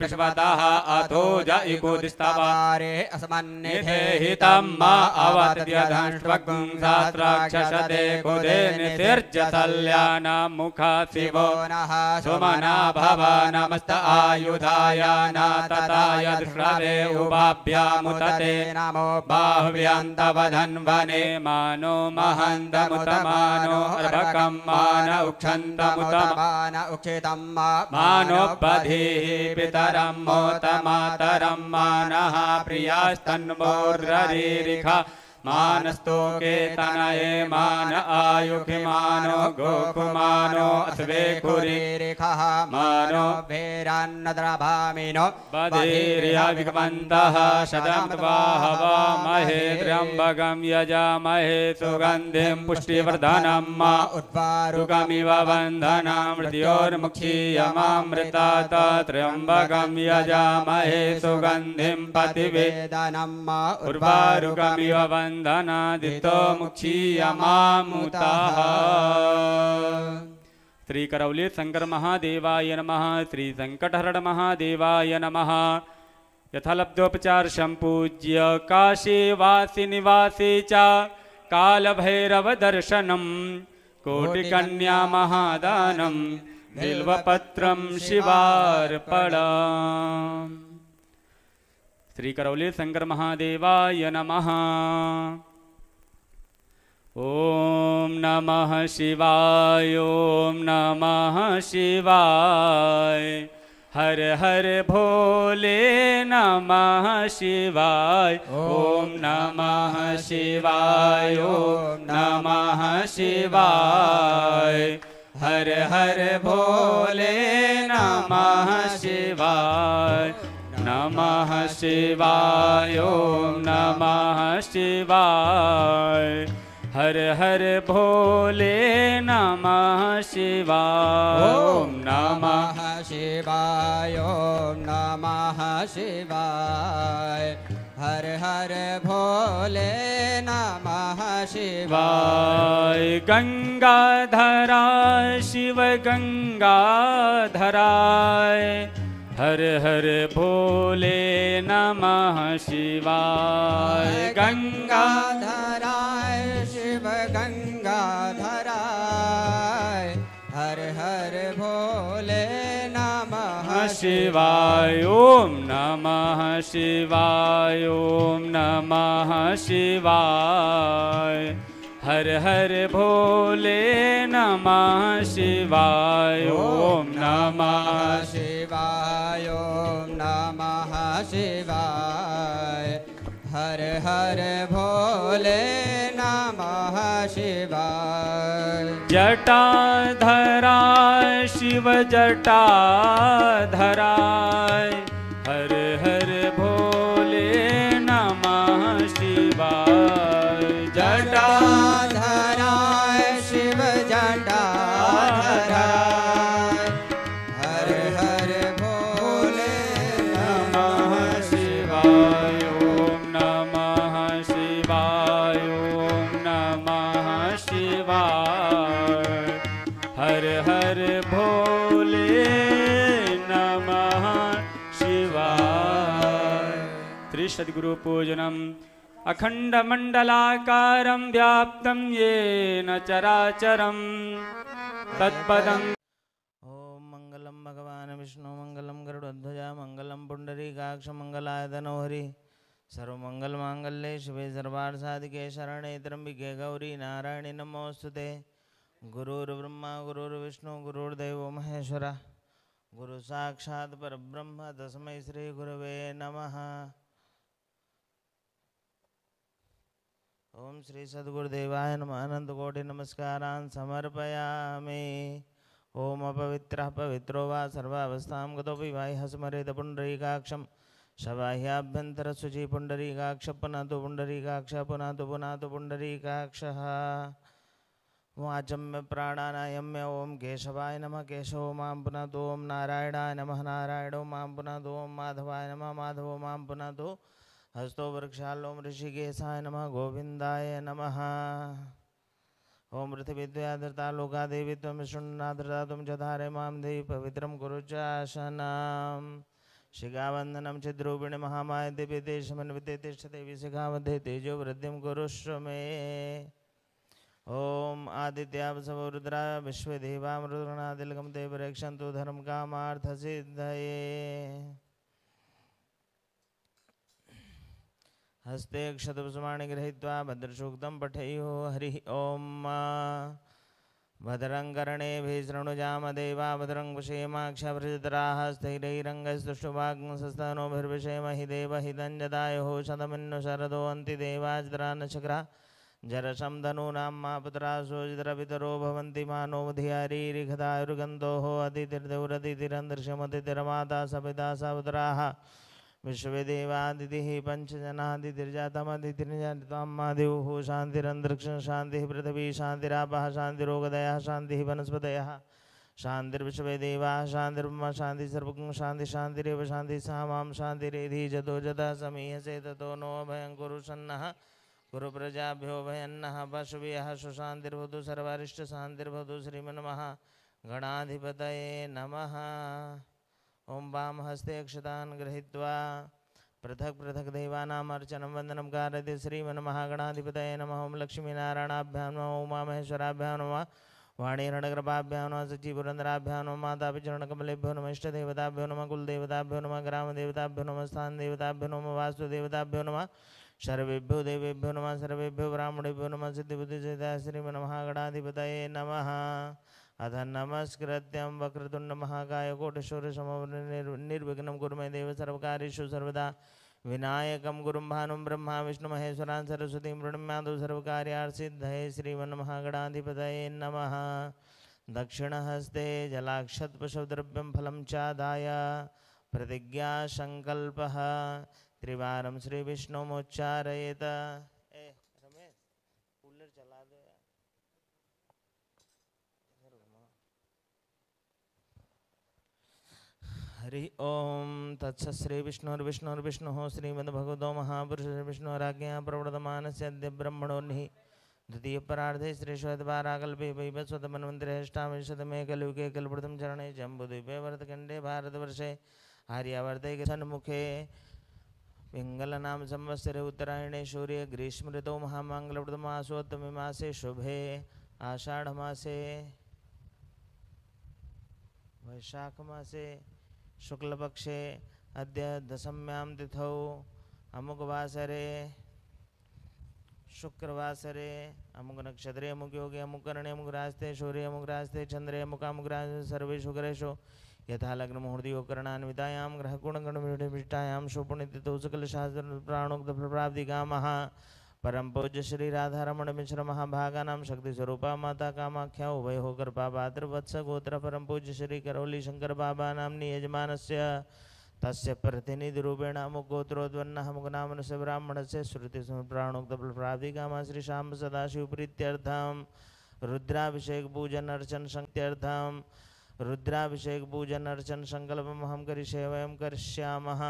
विश्वतः अथो जयिकुदिस्तवारे अस्मन्निधे हितम्मा अवतद्यधंष्ट्वगुं सहस्राक्षसते कुदे नितिर्जतल्यानामुखा शिवो नः सुमना भव नमस्त आयुधाय नातताय दृष्टवे उभाभ्यामुतते नमो बाह्व्यन्तवधन्वने मानो महन्तमुतमानो अर्भकं मान उक्षन्तमुतमान उक्षितं मानोपधीः पितरं मोतमातरं मानः प्रियास्तन्मोर्ररीरिखा मानस्तोके तनये मान आयुखिमानो गोकुमानो अस्वेकुरीरिखः मानो भेरान्नद्रभामिनो बधिर्यविकमन्तः शतमत्वाहवामहे त्र्यम्बकं यजामहे सुगन्धिं पुष्टिवर्धनं मा उद्वारुकमिव बन्धनं मृत्योर्मुक्षीयमामृतात् त्र्यम्बकं यजामहे सुगन्धिं पतिवेदनं मा उर्वारुकमिव बन्धनादितो मुक्षीयमामुतः। श्री करौली शंकर महादेवाय नमः। श्री संकटहरण महादेवाय नमः। यथालब्धोपचार संपूज्य काशीवासी निवासी च कालभैरव दर्शनम कोटिकन्या महादानम बिल्वपत्रम शिवार्पणम्। श्री करौली शंकर महादेवाय नमः। ओम नमः शिवाय ओम नमः शिवाय हर हर भोले नमः शिवाय ओम नमः शिवाय ओम नमः शिवाय हर हर भोले नमः शिवाय नमः शिवाय ओम नमः शिवाय हर हर भोले नमः शिवाय ओम नमः शिवाय ओम नमः शिवाय हर हर भोले नमः शिवाय। गंगाधरा शिव गंगाधराय हर हर भोले नमः शिवाय। गंगाधराय शिव गंगाधराय हर हर भोले नमः शिवाय। ओम नमः शिवाय ओम नमः शिवाय हर हर भोले नमः शिवाय। ओम नमः शिवाय ओम नमः शिवाय हर हर भोले नमः शिवाय। जटाधरा शिव जटाधराय हर हर भोले नमः शिवाय। जटाधराय शिव जटाधराय हर हर भोले नमः शिवाय। ओम नमः शिवाय ओम नमः शिवाय हर हर भोले नमः शिवाय। श्री सद्गुरु पूजनम अखंड मंडलाकारं व्याप्तं येन चराचरं तत्पदं। ओम मंगलम भगवान विष्णु मंगलम गरुड़ध्वजा मंगलम पुंडरीकाक्ष मंगलाय तनोहरि सर्वमंगल मांगल्ये शिवे सर्वार्थ साधिके शरणे त्र्यंबिके गौरी नारायणी नमोस्तुते। गुरुर्ब्रह्मा गुरुर्विष्णु गुरुर्देवो महेश्वरा गुरु साक्षात् परब्रह्म तस्मै श्री गुरवे नमः। ओम श्री सद्गुरुदेवाय नमः। अनंत कोटि नमस्कारान् समर्पयामि। ओम अपवित्रः पवित्रो वा सर्वावस्थां गतोऽपि बाह्यः स्मरेत पुण्डरीकाक्षं शबाह्याभ्यन्तरशुचि पुण्डरीकाक्ष पुनातु पुण्डरीकाक्ष पुनातु पुनातु पुण्डरीकाक्षः। वाचम्य प्राणानायम्य ओम केशवाय नमः केशवो मां पुनातु ओम नारायणाय नमः नारायणो मां पुनातु ओम माधवाय नमः माधवो मां पुनातु हस्तो वृक्षालो ऋषिकेशाय नमः गोविंदाय नमः। ओम पृथिवीद्वयाधृता लोका देवी त्वं विष्णुनाधृता त्वं च धारे मां देवी पवित्रं कुरु च आसनं। शिखावन्दनं चिद्रूपिणि महामाय दिव्य तेजमन्विते तिष्ठते विशिखामध्ये तेजो वृद्धिं कुरुष्व मे। ओम आदित्यावसवो रुद्रा विश्वदेवामरुद्रनादिलकं ते रक्षन्तु धर्म कामार्थ सिद्धये। हस्ते क्षतपुष्पाणि गृहीत्वा भद्रसूक्तं पठेयुः। हरिः ओम। भद्रं कर्णेभिः शृणुयाम देवा भद्रं कुशेमाक्षभृजत्राः स्थिरैरङ्गैस्तुष्टुवाग्ंसस्तनोभिर्विषेमहि देवहितं जदायुः शतमिन्नु शरदो अन्ति देवाजरा नचक्रा जरशं धनूनां मा पुत्रासो जितरपितरो भवन्ति मानो धियारीरिघदायुर्गन्धोः अतिथिर्देवरतिथिरन्दृश्यमतिथिरमाता सपिता सपुत्राः विश्वदेवादितिः पञ्चजनादितिर्जातमदितिर्जातां मादिवुः शान्तिरन्तरिक्षं शान्तिः पृथिवी शान्तिरापः शान्तिरोगदयः शान्तिः वनस्पतयः शान्तिर्विश्वदेवाः शान्तिर्ब्रह्म शान्तिः सर्वं शान्ति शान्तिरेव शान्तिः सा मां शान्तिरेधि जतो जतः समीहसे ततो नो भयं कुरु सन्नः कुरु प्रजाभ्यो भयन्नः पशुभ्यः सुशान्तिर्भवतु सर्वारिष्टशान्तिर्भवतु श्रीमन्मः गणाधिपतये नमः। ओं वाम हस्ते अक्षतान् गृहीत्वा पृथक् पृथक् देवानाम् अर्चनं वन्दनं कारयति श्रीमन्महागणाधिपतये नमः। ओं लक्ष्मीनारायणाभ्यां नमः। उमामहेश्वराभ्यां नमः। वाणीरणकृपाभ्यां नमः। सच्चिपुरन्दराभ्यां नमः। मातापितृणकमलेभ्यो नमः। इष्टदेवताभ्यो नमः। कुलदेवताभ्यो नमः। ग्रामदेवताभ्यो नमः। स्थानदेवताभ्यो नमः। वास्तुदेवताभ्यो नमः। सर्वेभ्यो देवेभ्यो नमः। सर्वेभ्यो ब्राह्मणेभ्यो नमः। सिद्धिबुद्धिसिद्धाय श्रीमन्महागणाधिपतये नमः। अथ नमस्कृत्यं वक्रतुण्डमहाकाय कोटिसूर्यसमप्रभं निर्विघ्नं कुरु मे देव सर्वकार्येषु सर्वदा विनायकं गुरुं भानुं ब्रह्मा विष्णुमहेश्वरान् सरस्वतीं प्रणम्यादौ सर्वकार्यार्थसिद्धये श्रीमन्महागणाधिपतये नमः। दक्षिणहस्ते जलाक्षतपशुद्रव्यं फलं चादाय प्रतिज्ञासङ्कल्पः त्रिवारं श्रीविष्णुमुच्चारयेत्। रमेश कूलर चला दो यार। हरि ओम तत्सत् श्री विष्णुर्विष्णुर्विष्णुः श्रीमद्भगवतो महापुरुषस्य विष्णोराज्ञया प्रवर्तमानस्य अद्य ब्रह्मणोर्निः द्वितीयपरार्धे श्रीश्वेतवाराकल्पे वैवस्वतमन्वन्तरेष्टाविंशतमे कलियुगे कल्पप्रथम चरणे जम्बूद्वीपे भरतखण्डे भारतवर्षे आर्यावर्ते सन्मुखे पिङ्गलनाम संवत्सरे उत्तरायणे सूर्य ग्रीष्म ऋतौ महामङ्गलप्रदमासोत्तमे मासे शुभे आषाढ़मासे वैशाखमासे शुक्लपक्षे अद्य दशम्यां तिथौ अमुकवासरे शुक्रवासरे अमुक नक्षत्रे अमुक योगे अमुक कर्णे अमुक रास्ते सूर्य अमुक रास्ते चंद्रे अमुकामुक रास्ते सर्वेषु ग्रहेषु यथा लग्न मुहूर्तयोगकरणान्वितायां ग्रहगुणगणविष्टायां शुभपुण्यतिथौ सकलशास्त्रप्राणोक्तफलप्राप्तिकामः परम पूज्य श्री राधारमण मिश्र महाभागानां शक्ति स्वरूपा माता कामाख्या उभयो कृपापात्र वत्स गोत्र परम पूज्य श्री करौली शंकर बाबा नाम्नि यजमानस्य तस्य प्रतिनिधि रूपेण अमुक गोत्रोद्वन्नः अमुक नामनस्य ब्राह्मणस्य श्रुति प्राणोक्तफलप्राप्तिकामः श्री शाम सदाशिव प्रीत्यर्थं रुद्राभिषेक पूजन अर्चन संत्यर्थं रुद्राभिषेक पूजन अर्चन संकल्पम हम करिष्ये वयं करिष्यामः।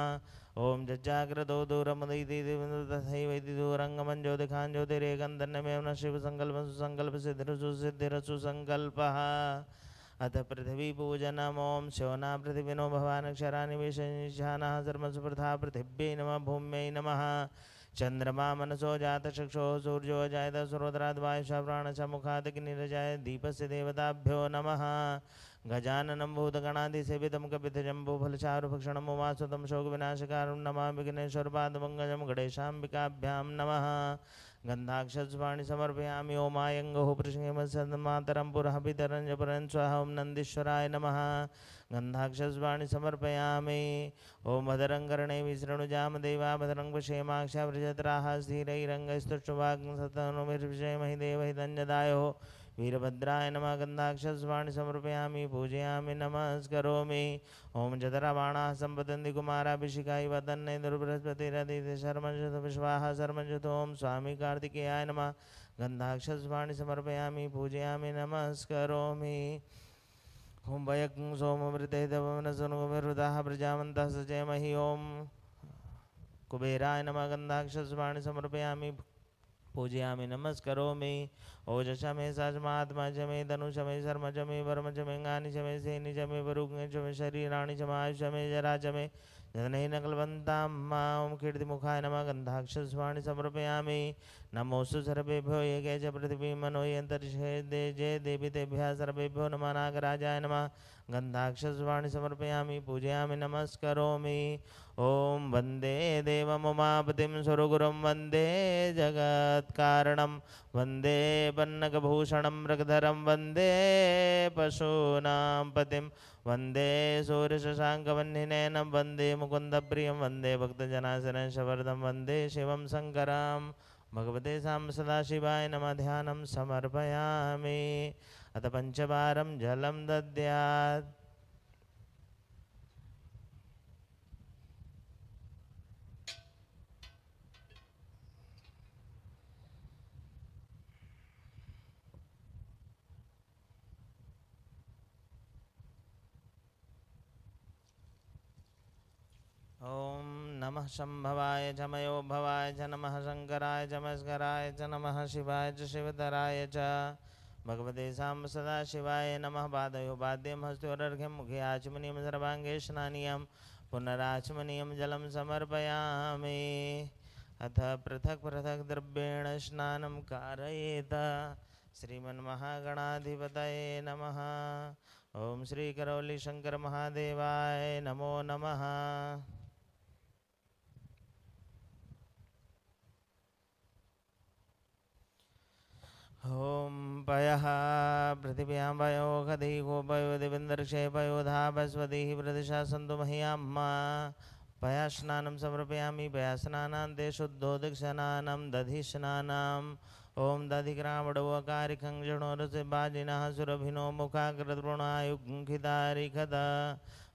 ओम जज्जाग्रतो दूरमुदयति तथैवैति दूरंगमं ज्योतिखान् ज्योतिरेकन्दन्यमेव न शिव संकल्पं सुसंकल्पसिद्धिरसु संकल्पः। अथ पृथ्वी पूजनम्। ओम शोना पृथिविनो भवानक्षराणि विशेषानः सर्वसुप्रथा पृथिव्यै नमः भूम्यै नमः। चंद्रमा मनसो जातचक्षो सूर्यो जायत सुरोधराद् वायुषा प्राणश मुखादग्निरजाय दीपस्य देवताभ्यो नमः। गजाननं भूतगणाधिसेवितं कपितजम्बूफलचारुभक्षणम् उमासुतं शोकविनाशकारं नमामि विघ्नेश्वरपादपङ्कजं गणेशाम्बिकाभ्यां नमः। गन्धाक्षस्वाणि समर्पयामि। ओमायङ्गो पृष्ठेमसन्मातरं पुरः पितरं जपरं स्वः। ओं नन्दीश्वराय नमः। गन्धाक्षस्वाणि समर्पयामि। ओं भद्रं कर्णेभिः विशृणुयाम देवा भद्रं पश्येमाक्षावृजत्राः स्थिरैरङ्गैस्तुष्टुवाग्ंसस्तनूभिर्विषेमहि देवहितं जदायुः वीरभद्राय नमः। गन्धाक्षस्वाणि समर्पयामि पूजयामि नमस्करोमि। ओम जतराबाणाः सम्पतन्ति कुमाराभिषिकाय वदन्ने दुर्बृहस्पतिरदिति शर्मञ्जुत विश्वाः शर्मञ्जुत। ओम स्वामी कार्तिकेयाय नमः। गन्धाक्षस्वाणि समर्पयामि पूजयामि नमस्करोमि। ओम वयं सोमवृते दवनसनुगुरुदाः प्रजावन्तः सचेमहि। ओम कुबेराय नमः। गन्धाक्षस्वाणि समर्पयामि पूजयामि नमस्करोमि ओजसा मे साजमात्मा च मे धनुष मे शर्म च मे वर्म च मे गानि च मे सेनि च मे वरुज्ञ च मे शरीराणि च मायुष मे जरा च मे जनैः नकलवन्तां मां कीर्तिमुखाय नमः गन्धाक्षस्वाणि समर्पयामि नमोऽस्तु सर्वेभ्यो ये के च पृथिवी मनो यन्तरिक्षे जे देवी तेभ्यः सर्वेभ्यो नमः नागराजाय नमः गन्धाक्षस्वाणि समर्पयामि पूजयामि नमस्करोमि ॐ वन्दे देवमुमापतिं सुरगुरुं वन्दे जगत्कारणं वन्दे पन्नगभूषणं मृगधरं वन्दे पशूनां पतिं वन्दे सूर्यशशाङ्कवह्निनयनं वन्दे मुकुन्दप्रियं वन्दे भक्तजनाशनशवर्धं वन्दे शिवं शङ्करं भगवते सां सदाशिवाय नमः ध्यानं समर्पयामि अथ पञ्चवारं जलं दद्यात् ॐ नमः शम्भवाय च मयोभवाय च नमः शङ्कराय च मस्कराय च नमः शिवाय च शिवतराय च भगवते सां सदाशिवाय नमः पादयो पाद्यं हस्तोरर्घ्यं मुखे आचमनीयं सर्वाङ्गे स्नानीयं पुनराचमनीयं जलं समर्पयामि अथ पृथक् पृथक् द्रव्येण स्नानं कारयेत श्रीमन्महागणाधिपतये नमः ओम श्री करौली शंकर महादेवाय नमो नमः ओम पयः पृथिव्यां पयो खदी गोपयो दिविन्दर्षे पयो धापस्वतिः प्रदिशा सन्तु मह्याम्मा पया स्नानं समर्पयामि पया स्नानान्ते शुद्धोदकस्नानं दधि स्नानम् ओम दधिग्रामडवकारिखं जणोरसिबाजिनः सुरभिनो मुखाकृतृणायुङ्खितारिखद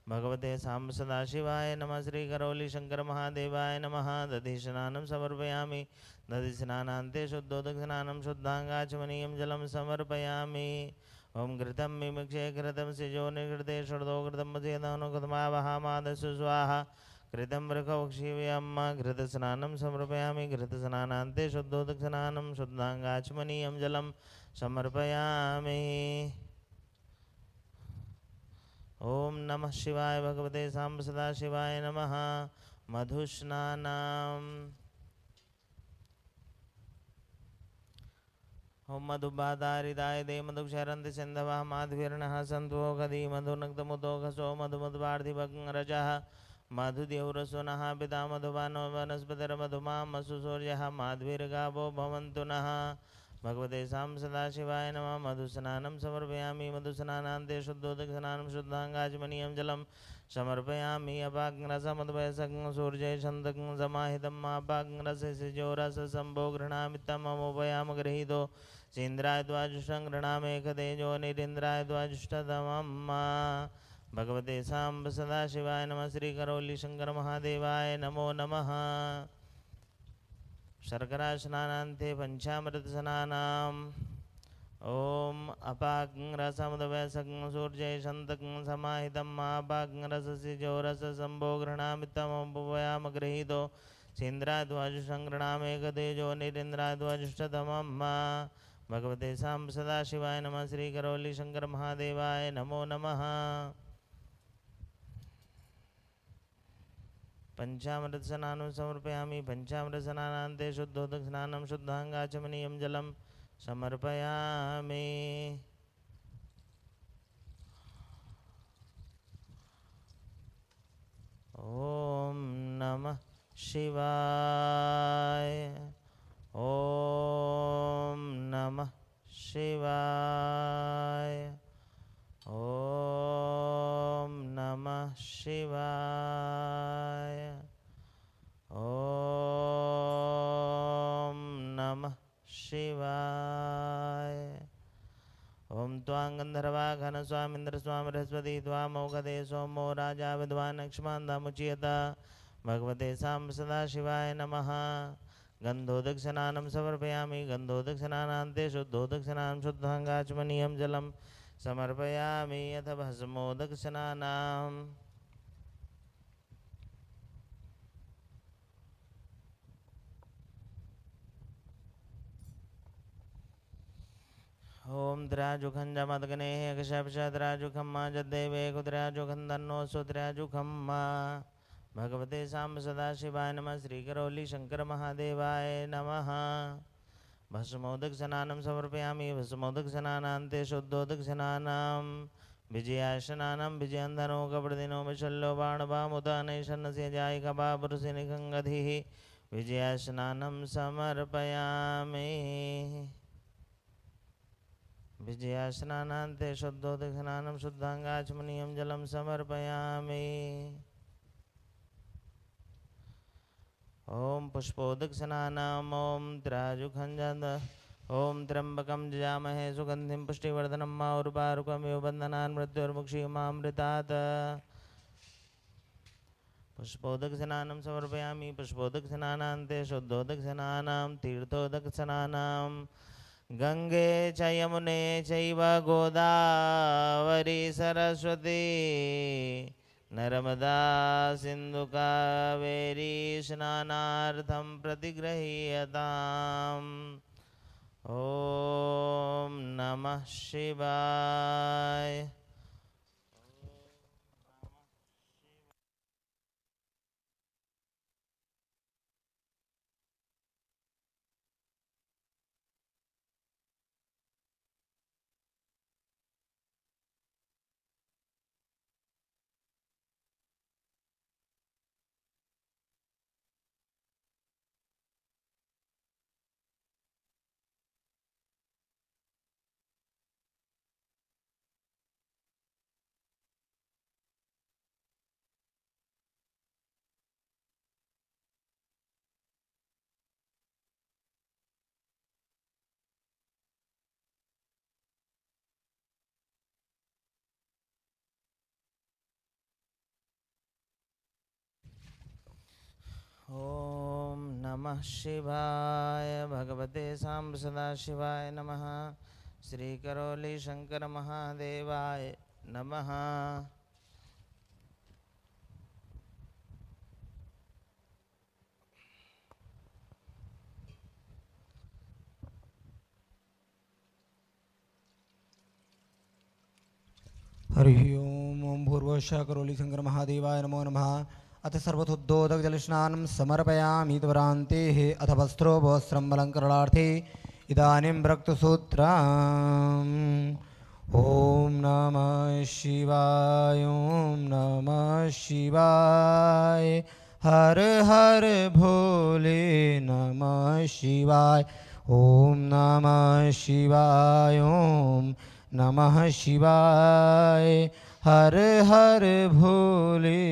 भगवते सां सदाशिवाय नमः श्री करौली शंकर महादेवाय नमः दधि स्नानं समर्पयामि दधि स्नानान्ते शुद्धोदकस्नानं शुद्धाङ्गाचमनीयं जलं समर्पयामि ओम घृतं मिमिक्षे घृतं सिजो निघृते षड्दो घृतं मसेदनुकृतमावहामादस्सु स्वाहा कृतं वृखवक्षीव्यं घृतस्नानं समर्पयामि घृतस्नानान्ते शुद्धोदकस्नानं शुद्धाङ्गाचमनीयं जलं समर्पयामि ओम नमः शिवाय भगवते सां सदाशिवाय नमः मधुस्नानम् ओम मधुबाधारिदाय दे मधुक्षरन्ति सिन्धवः माध्वीर्णः सन्तो खदी मधुनक्तमुतो घसो मधुमध्वार्धिभङ्गरजः मधुदेवरसुनः पिता मधुबानो वनस्पतिर्मधुमामसु सूर्यः माध्वीर्गावो भवन्तु नः भगवते सां सदाशिवाय नमः मधुस्नानं समर्पयामि मधुस्नानान्ते शुद्धोदकस्नानं शुद्धाङ्गाचमनीयं जलं समर्पयामि अपाग्रसमद्वयसं सूर्यछन्दकं समाहितम् अपाग्रसे सिजोरससम्भो गृह्णामि तममुपयाम गृहीतो चेन्द्राय द्वाजुष्टं गृह्णामेकतेजो निरीन्द्राय द्वाजुष्टतमम् भगवते सां सदाशिवाय नमः श्री करौली शंकर महादेवाय नमो नमः शर्करा स्नानान्ते पंचामृत स्नानाम् ओम अपाग्रसमुदवयसं सूर्यछन्दकं समाहितम् अपाग्रससिजोरससम्भो गृह्णामि तममुपयाम गृहीतो चेन्द्राय द्वाजुष्टं गृह्णामेकतेजो निरीन्द्राय द्वाजुष्टतमम् भगवते सां सदाशिवाय नमः श्री करौली शंकर महादेवाय नमो नमः पंचामृत स्नानं समर्पयामि पंचामृत स्नानान्ते शुद्धोदकस्नानं शुद्धाङ्गाचमनीयं जलं समर्पयामि ओम नमः शिवाय ओम नमः शिवाय ओम नमः शिवाय ओम नमः शिवाय ओम त्वां गन्धर्वा घनस्वामिन्द्र स्वाम बृहस्पति त्वामौघदे सोमो राजा विद्वान् अक्ष्मान्दामुच्यत भगवते सां सदाशिवाय नमः गन्धोदकस्नानं समर्पयामि गन्धोदकस्नानान्ते शुद्धोदकस्नानं शुद्धाङ्गाचमनीयं जलं समर्पयामि अथ भस्मोदकस्नानम् ओम द्राजुखंजमदगने कशपशद्राजुखम्मा जद्देवे कुद्राजुखंदन्नो सुद्राजुखम्मा भगवते साम्ब सदाशिवाय नमः। श्रीकरौली शंकर महादेवाय नमः। भस्मोदक स्नानं समर्पयामि। भस्मोदक स्नानान्ते शुद्धोदक स्नानं विजयाशनानं विजयन्धनो कपड़दिनो विशल्यो बाणवामुदानैषन्नस्य जायिकबापुरुषनिखङ्गधिः विजयाशनानं समर्पयामि। विजयास्नानान्ते शुद्धोदक स्नानं शुद्धाङ्गाचमनीयं जलं समर्पयामि। ओम पुष्पोदक स्नानम ओम त्राजुखंजद ओम त्र्यंबकं जजामहे सुगंधिं पुष्टिवर्धनं मारुपारुकमिव बन्धनान् मृत्युर्मुक्षीयमामृतात्। पुष्पोदक स्नानं समर्पयामि। पुष्पोदक स्नानान्ते शुद्धोदक स्नानं तीर्थोदक स्नानं गंगे च यमुने चैव गोदावरी सरस्वती नर्मदा सिंधु कावेरी स्नानार्थं प्रतिगृह्यताम्। ओम नमः शिवाय। ओम नमः शिवाय। भगवते साम्ब सदाशिवाय नमः। श्री करौली शंकर महादेवाय नमः। हरि ओम भूर्भुवस्सुः करौली शंकर महादेवाय नमो नमः। अथ सर्वथोद्दोदक जलस्नानं समर्पयामि त्वरान्तेः अथ वस्त्रो वस्त्रम् अलङ्करणार्थे इदानीं रक्तसूत्रम्। ॐ नमः शिवाय ॐ नमः शिवाय हर हर भोले नमः शिवाय ॐ नमः शिवाय ॐ नमः शिवाय हर हर भोले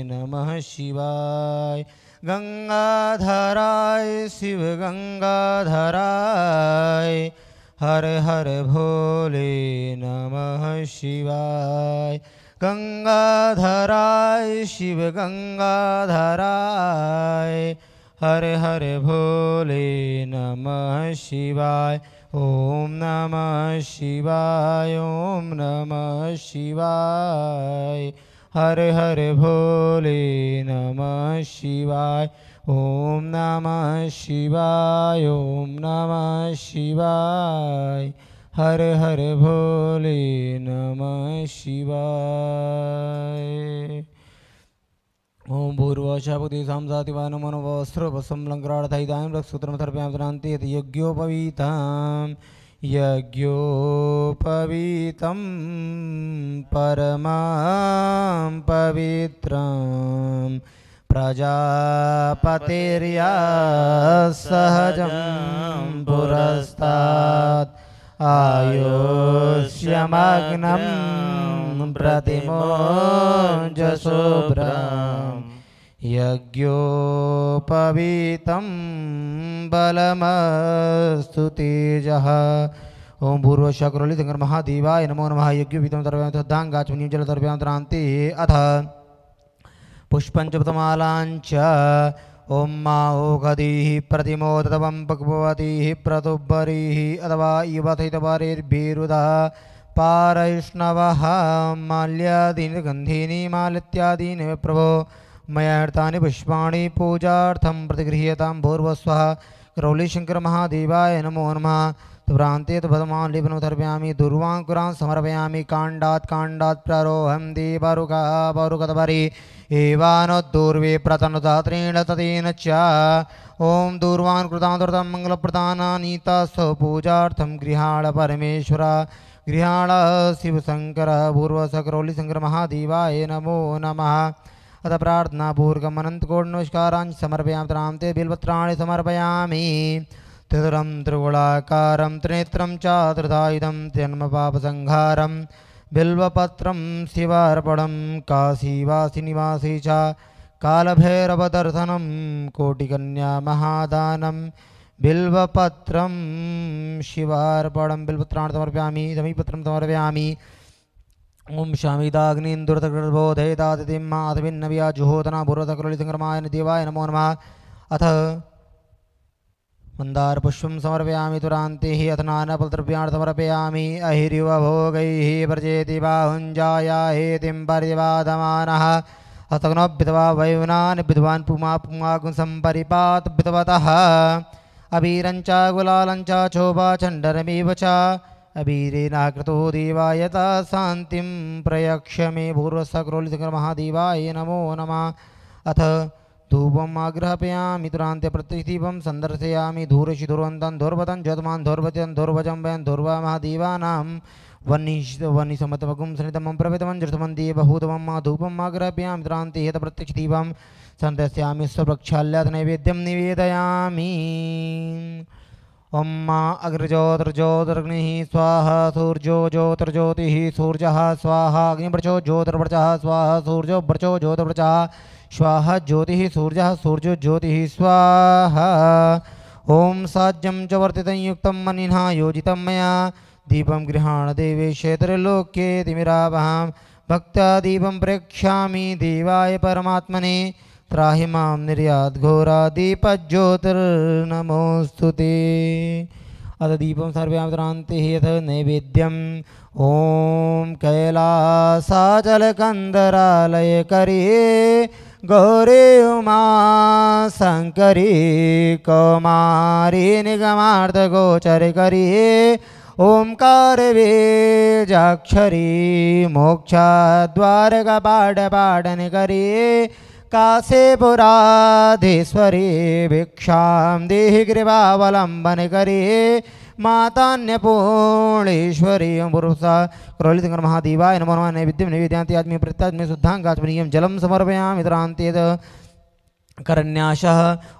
नमः शिवाय। गंगाधराय शिव गंगाधराय हर हर भोले नमः शिवाय। गंगाधराय शिव गंगाधराय हर हर भोले नमः शिवाय। ओम नमः शिवाय ओम नमः शिवाय हर हर भोले नमः शिवाय। ओम नमः शिवाय ओम नमः शिवाय हर हर भोले नमः शिवाय। ओम भूर्भुवस्सुः साम्सातिवाय नमो नमः। वस्त्रसंलङ्करणार्थैदानीं रक्तसूत्रमर्पयामि यत् यज्ञोपवीतं यज्ञोपवीतं परमां पवित्रं प्रजापतिर्या सहजं पुरस्तात् आयुष्यमग्नं प्रतिमोजशुभ्रं यज्ञोपवीतं बलमस्तु तेजः। ओम भूर्भुवस्सुः करौली शंकर महादेवाय नमो नमः। यज्ञोपवीतं तर्पयामि तद्धाङ्गाचमनीयं जलतर्पयामि तरान्ते अथ पुष्पञ्चपतमालाञ्च ओम मा ओघदीः प्रतिमोदतवं भगवतीः प्रतुब्बरीः अथवा युवथितवारेर्भिरुदा पारैष्णवः माल्यादीनि मालित्यादीनि प्रभो मया हृतानि पुष्पाणि पूजार्थं प्रतिगृह्यतां। भूर्भुवस्सुः करौली शंकर महादेवाय नमो नमः। भ्रान्ते भदमान् लिपनं तर्पयामि दुर्वाङ्कुरान् समर्पयामि काण्डात् प्रारोहं दीपरुकतपरि एवानोद्दूर्वे प्रतनुदात्रेण ततेन च ॐ दूर्वान् कृतान् दुर्तं मङ्गलप्रदानानीतास्तव पूजार्थं गृहाण परमेश्वर गृहाण शिवशङ्कर पूर्वसकरौलिशङ्कर महादेवाय नमो नमः अथ प्रार्थनापूर्वकम् अनन्तकोटिनमस्कारान् समर्पयामि तरान्ते बिल्वत्राणि समर्पयामि त्रिदुरं त्रिगुणाकारं त्रिनेत्रं च त्रिधायुधं जन्मपापसंहारं बिल्वपत्रं शिवार्पणं काशीवासिनिवासी च कालभैरवदर्शनं कोटिकन्या महादानं बिल्वपत्रं शिवार्पणं बिल्वपत्राणि समर्पयामि समीपत्रं समर्पयामि ओम शामिदाग्निन्दुरतगर्भोदयदातिथिं माधविन्नव्या जुहोतना पूर्वतकरुलिसङ्क्रमाय देवाय नमो नमः अथ मन्दारपुष्पं समर्पयामि तुरान्ते हि अथ नानाफलद्रव्याणि समर्पयामि अहिरिवभोगैः व्रजेति बाहुञ्जाया हेतिं पर्यवादमानः अतग्नोभितवा वैवनान् विद्वान् पुमागुं सम्परिपात विद्वतः अबीरञ्च गुलालञ्च चोपाचण्डरमेव च अबीरेनाकृतो देवायता शान्तिं प्रयक्ष मे पूर्वसकरोलिसङ्क्रमहादेवाय नमो नमः अथ धूपम् आग्रहपयामि तुरान्ते प्रतिदीपं सन्दर्शयामि धूरशि धुर्वन्तं धुर्वतं ज्योतमान् धुर्वतं धुर्वजं वयं धुर्वमहादेवानां वह्निसमतमगुं सनितमं प्रवितमं जृतमं देवभूतमं मा धूपम् आग्रहपयामि तुरान्ते हेत प्रत्यक्षदीपं सन्दर्शयामि स्वप्रक्षाल्यात् नैवेद्यं निवेदयामि ओम अग्रज्योतिर्ज्योतिर्ग्निः स्वाहा सूर्यो ज्योतिर्ज्योतिः सूर्यः स्वाहा अग्निवर्चो ज्योतिर्वर्चः स्वाहा सूर्यो वर्चो ज्योतिर्वर्चः स्वाहा ज्योतिः सूर्यः सूर्यो ज्योतिः स्वाहा ओम साज्यं च वर्तितं युक्तं मनिना योजितं मया दीपं गृहाण देवेश त्रैलोक्ये तिमिरावहां भक्त्या दीपं प्रेक्ष्यामि देवाय परमात्मने त्राहि मां निर्याद्घोरादीपज्योतिर्नमोऽस्तुते अथ दीपं सर्वयामि तुरान्ते यथ नैवेद्यम् ॐ कैलासाचलकन्दरालय करे गौरे उमा शङ्करी कौमारी निगमार्धगोचर करे ओंकार वेजाक्षरी मोक्षद्वारकपाटपाटन करे काशीपुराधीश्वरी भिक्षां देहि कृपावलम्बन करे मातान्यपूर्णेश्वरी ओं पुरुषा क्रोलिसङ्कर महादेवाय नमो नमः नैवेद्यं निवेदयामि आत्मीय प्रत्यात्म्य शुद्धाङ्गात्मनीयं जलं समर्पयामि तरान्ते करन्यासः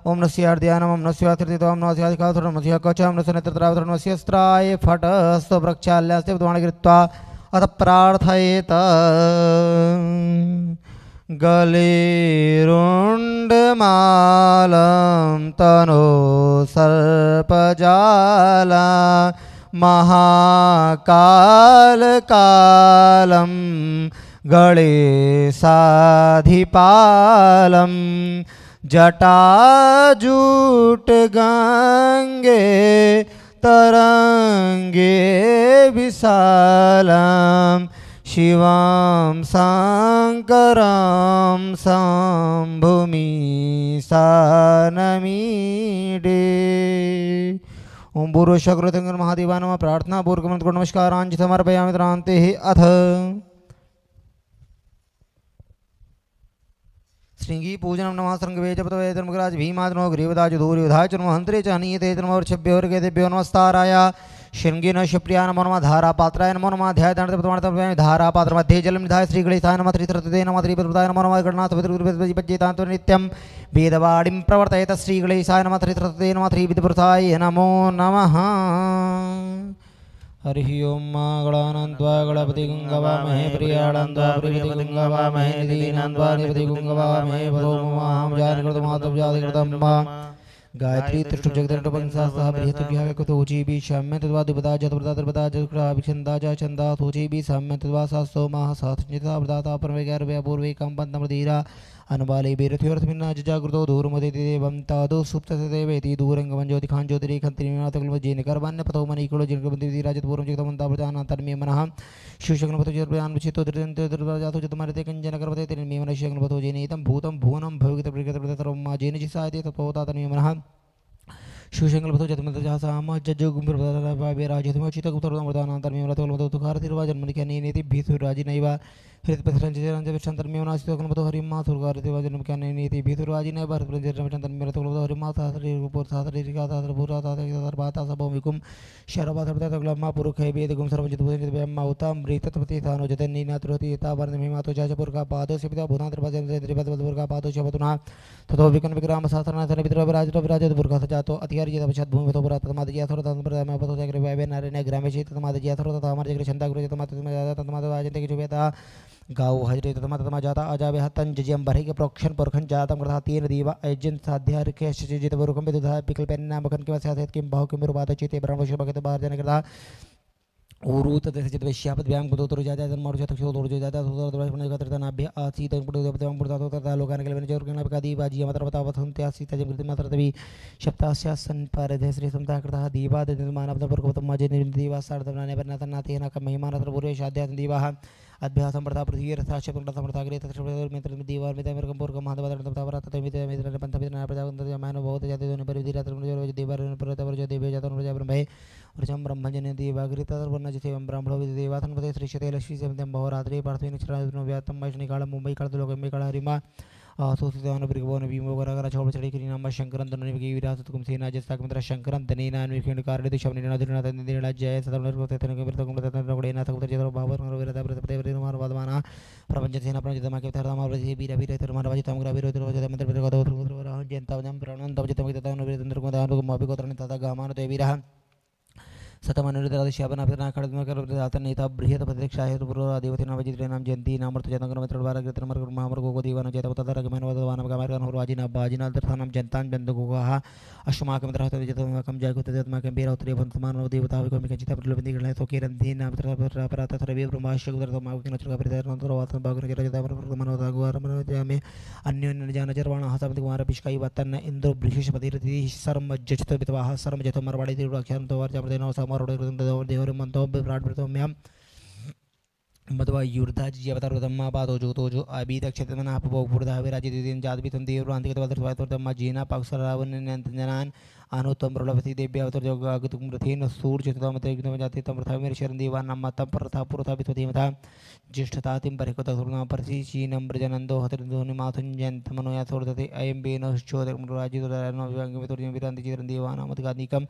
ओं नस्यार्ध्याय नमः नस्यार्थृतितो ओं नस्याधिकाधुरं नस्य कवचं नस्य नेत्रत्रावधुरं नस्य स्त्राय फट स्वप्रक्षाल्यस्य विद्वान् कृत्वा अथ प्रार्थयेत गले रुण्डमालं तनो सर्पजाला महाकालकालं गळे साधिपालं जटाजूट गंगे तरंगे विशालं शिवां शङ्करं शम्भुमि सानमीडे ओं पूर्वशक्रुतिङ्कर महादेवाय नमः प्रार्थना पूर्वकं नमस्कारांचि समर्पयामि तरान्ते अथ श्रृंगी पूजनम नमः श्रृंगवेजपतवे धर्मराज भीमादनो ग्रीवदाज धूर्योधाय च नमः हन्त्रे च हनीयते नमोर्षभ्योर्गेतेभ्यो नमस्ताराय शृंगिन शिवप्रिया नमो नमः धारापात्राय नमो नमः ध्यायदानप्रमाणतमयामि धारापात्रमध्ये जलं निधाय श्रीगणेशाय नमः त्रित्रतते नमः त्रिपदाय नमो नमः गणनाथपतिर्विपज्येतान्तो नित्यं वेदवाणीं प्रवर्तयेत श्रीगणेशाय नमः त्रित्रतते नमः त्रिविधपुरुषाय नमो नमः हरिः ओं गणानन्त्वा गणपति गुङ्गवामहे प्रियाणन्त्वा प्रियपति गुङ्गवामहे निधीनान्त्वा निपति गुङ्गवामहे भरोमहां जानिकृतमातव्यादिकृतं गायत्री तिष्ठु जगदण्डपंसासः बृहत्भ्यः कुतोजीबी शाम्य तद्वा दुपदा जतप्रदा त्रिपदा जत्क्रा विछन्दा च छन्दा तोजीबी साम्य तद्वा सास्तोमाः सातञ्चिता प्रदाता परमेकार्व्यापूर्वे कम्पन्तमृधीरा अनुबाले बीरथ्योर्थमिन्ना जागृतो दूरमदिति देवं तादो सुप्तदेवेति दूरङ्गमं ज्योतिखां ज्योतिरेखन्त्रिमीनाथकल्मजेनकर्वाण्यपतो मनीकुलो जिनकबन्दिराजत्पूर्वं जगतमन्ता प्रजानां तन्मे मनः शिवशक्नपतो जर्पयान्विचितो दृढन्तो जतमरते कञ्जनकर्वते तन्मे मनः शिवशक्नपतो जेनेतं भूतं भुवनं भविगतप्रगतप्रतरं मा जेन जिसायते तत्पवता तन्मे मनः शिवशंकर बतो जतमत जहासाम जज्जो गुंबर बदला बेराज तुम चिता गुप्तर वरदानांतर में तो लतो तुकार तिरवा जन्म के नीति भीतु राजी नैवा हृत पथरंजन विषंतर में नासित कन बतो हरिमा तुकार तिरवा जन्म के नीति भीतु राजी नैवा हृत पथरंजन विषंतर में तो लतो हरिमा सासरी रूपोर सासरी रिका सासर भूरा सासर बाता सबो विकुम शरबा सर्वदा तगलमा पुरुष है वेद गुम सर्वजित भूषित ब्रह्मा उतम मृतत्वति थानो जतन नीनात्रति ता वर्ण में मातो जाजपुर का पादो से पिता भूतांतर भजन से त्रिपदपुर का पादो शबतुना ततो विकन विक्राम शास्त्रना सन पितर राजपुर का सजातो अतिहारी जत पश्चात भूमि तो पुरा तमाद जिया थोर तम प्रदा में पतो जाकर वैवे नारायण ग्रामे से तमाद जिया थोर तथा हमारे जगह छंदा गुरु तमाद तमाद वाजते के जुबेता गाव हजरे तमा जाता अजावे हतन जजियम बरहि के प्रोक्षण परखन जातम करता तीन दीवा एजन साध्यार के शिजित वरुकम बेदुधा पिकल पेन नाम बखन के वसात के बहु के मेरुबात चिते ब्रह्म शोभा के बाहर जाने करता उरूत तस्य वैश्यापद व्याम को तो जाता है मरु तक तो जाता है तो बने का तरता नाभ्य आसी तक पुट देवतां पुट तो लोकान के बने जोर के नाभ का दीवा जी मात्र बतावत हंते आसी तज मृति मात्र तभी शब्दास्य सन पर श्री समता करता दीवा दे मानव पर को तम जे दीवा सार्थ बनाने पर नाथ नाथे ना का महिमा नत्र पूर्व शाद्या दीवा अभ्यासम प्रता पृथ्वी रथाक्ष प्रता प्रताग्रे तत्र मित्र दीवा मित्र मेरकम पूर्व महादेव तथा तथा मित्र मित्र पंथ मित्र प्रजा मानव बहुत जाते दोने पर विधि रात्र दीवा प्रता पर जो देव जातन प्रजा ब्रह्म वृषम ब्रह्मजन देवाग्रित वर्ण जिसे ब्राह्मणो देवाथन पते श्री शते लक्ष्मी समितम बहुरात्रि पार्थिव निक्षरानो व्यातम वैष्णि काल मुंबई काल लोकमे काल हरिमा सोसितान ब्रिगवन भीमो गरागरा छोड़ चढ़ी करी नाम शंकरन तनु निवगी विरासत कुम सेना जस्ता कुमत्र शंकरन तनेना अन्विखिण कारणे दिशम निना दिना तनेना जय सदन निर्वते तनु केवल कुम तनु गुणेना तकुत्र जदर भावर विरता प्रते परिमार वादमाना प्रपंच सेना प्रपंच के धर्मा प्रति वीर वीर धर्मा वाजित तमग्र वीर धर्म मंत्र वीर गदो जंता जम प्रणन तव जितम तनु वीर तंत्र को दान को मापि को तरन तथा गामान ते वीरः सतमनुरादिश्यापना पितना खड़दमकर दातन नेता बृहत प्रत्यक्षा हेतु पुरो देवते नाम जित्रे नाम जयंती नाम अर्थ जनकर मित्र बार कृत्र मर महामर को दीवान जयत तथा रगमन वदवान गमर कन होरवाजी ना बाजी ना दर्थानम जनतान बंद को कहा अश्मा के मित्र हत जत कम जाय को तत्मा के बेरा उतरे बंत मान देवता को मिक चिता प्रलोभन दिगले तो के रंधी नाम मित्र परात रवि ब्रह्माश उदर तो माव के नचर का प्रदर नंतर वासन बागुन के जता मन होता गुआर मन जामे अन्य जान जरवाण हसमति कुमार पिशकाई वतन इंद्र बृहस्पति रति शर्म जचत बितवाह शर्म जत मरवाड़ी तिरुक्षण तो वर जमदे नौ समरोड देवर मंतो विराट प्रथम्यम मधवा युर्धा जी अवतार तम्मा बातो जो अभी तक क्षेत्र में आप पुरधा विराजित दिन जात भी तुम देव अंतिक तवतर तम्मा जीना पाक्षरावन नंतनान अनुतम प्रलभति देव्य अवतार जो अगतुम रथेन सूर्य चतुर्थ एकदम जाति तम प्रथा मेरे शरण देवा नाम तम प्रथा पुरथा वित्वति मथा ज्येष्ठता तिम परिकता सुरना परसी चीनम ब्रजनंदो हतरंदोनि माथुन जंत मनोया सोरदते अयं बेनश्चोदक राजित राजनो विवांग वितुर्जन विरांति चिरन देवा नाम तगानिकम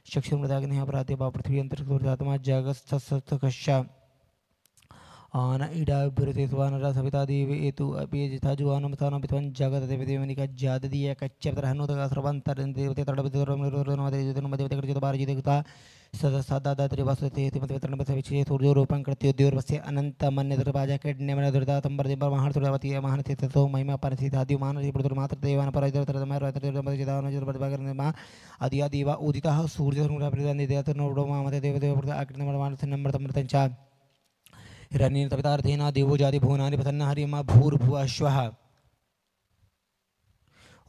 चक्षुर मृदाग्नि अपराधे बा पृथ्वी अंतर सुरजातमा जगत सत्सकशा आन इडा बिरते सुवानरा सविता देव एतु अपि जिता जुवानम स्थानम पितवन जगत देवदेवनिका जाददीय कच्चतर हनुतका सर्वंतर देवते तडबितरमनोदे जतन देवते कृत बार जितता सदा त्रिवासते तिमतवेतन बसविचे सूर्यो रूपं कृत्यो द्योर्वस्य अनंत मन्यतर बाजा केडने मन दुर्दा तंबर दिबर महान सुरवती महान तितो महिमा परसि धादि मानसि प्रदुर मात्र देवान परइदर तरमय रतर मद जिदान जर बदबागर मा आदिया देवा उदितः सूर्य अनुरा प्रदान देवते नोडो मामते देवदेव प्रदा आकृति मनमान नंबर तमृतंचा हिरण्येन तपितार्थेन देवो जाति भुवनानि प्रसन्न हरिमा भूर्भुवः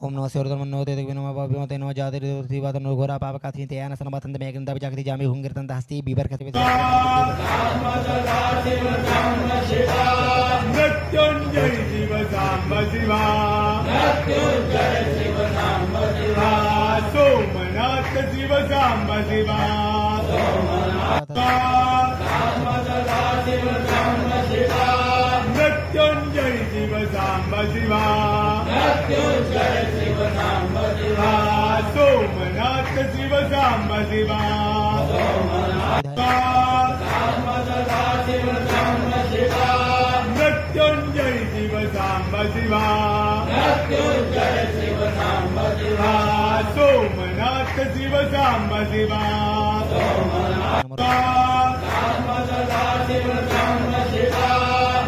ओम नमः सर्वधर्मन्नो ते नमः भवते नमः जाति देवतानो घोरा पापकाथि तेन सनबतंत मेघंत विजागति जामि हुंगिरतंत हस्ति बिबर खति मृत्युंजय शिव सांब शिवा मृत्युंजय शिव सांब शिवा सोमनाथ शिव सांब शिवा मृत्युंजय शिव सांब शिवा मृत्युंजय शिव सांब शिवा सोमनाथ शिव सांब शिवा मृत्युंजय शिव सांब शिवा मृत्युंजय शिव सांब शिवा सोमनाथ शिव सांब शिवा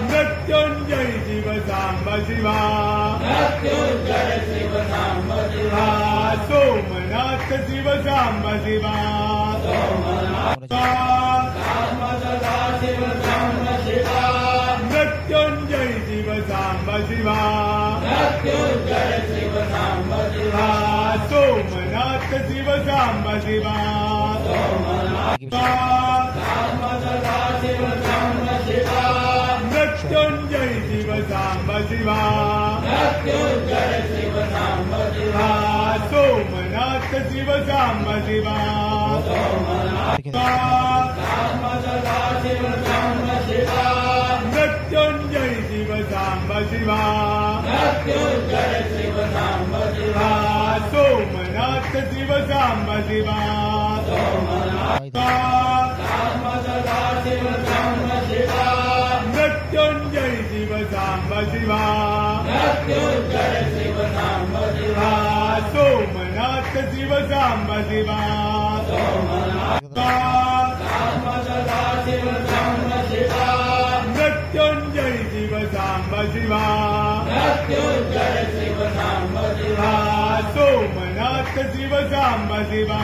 मृत्युंजय शिव सांब शिवा मृत्युंजय शिव सांब शिवा सोमनाथ शिव सांब शिवा मृत्युंजय शिव सांब शिवा मृत्युंजय शिव सांब शिवा सोमनाथ शिव सांब शिवा मृत्युंजय शिव सांब शिवा मृत्युंजय शिव सांब शिवा सोमनाथ शिव सांब शिवा मृत्युंजय शिव सांब शिवा सोमनाथ शिव सांब शिवा मृत्युंजय शिव सांब शिवा सोमनाथ शिव सांब शिवा मृत्युंजय शिव सांब शिवा सोमनाथ शिव सांब शिवा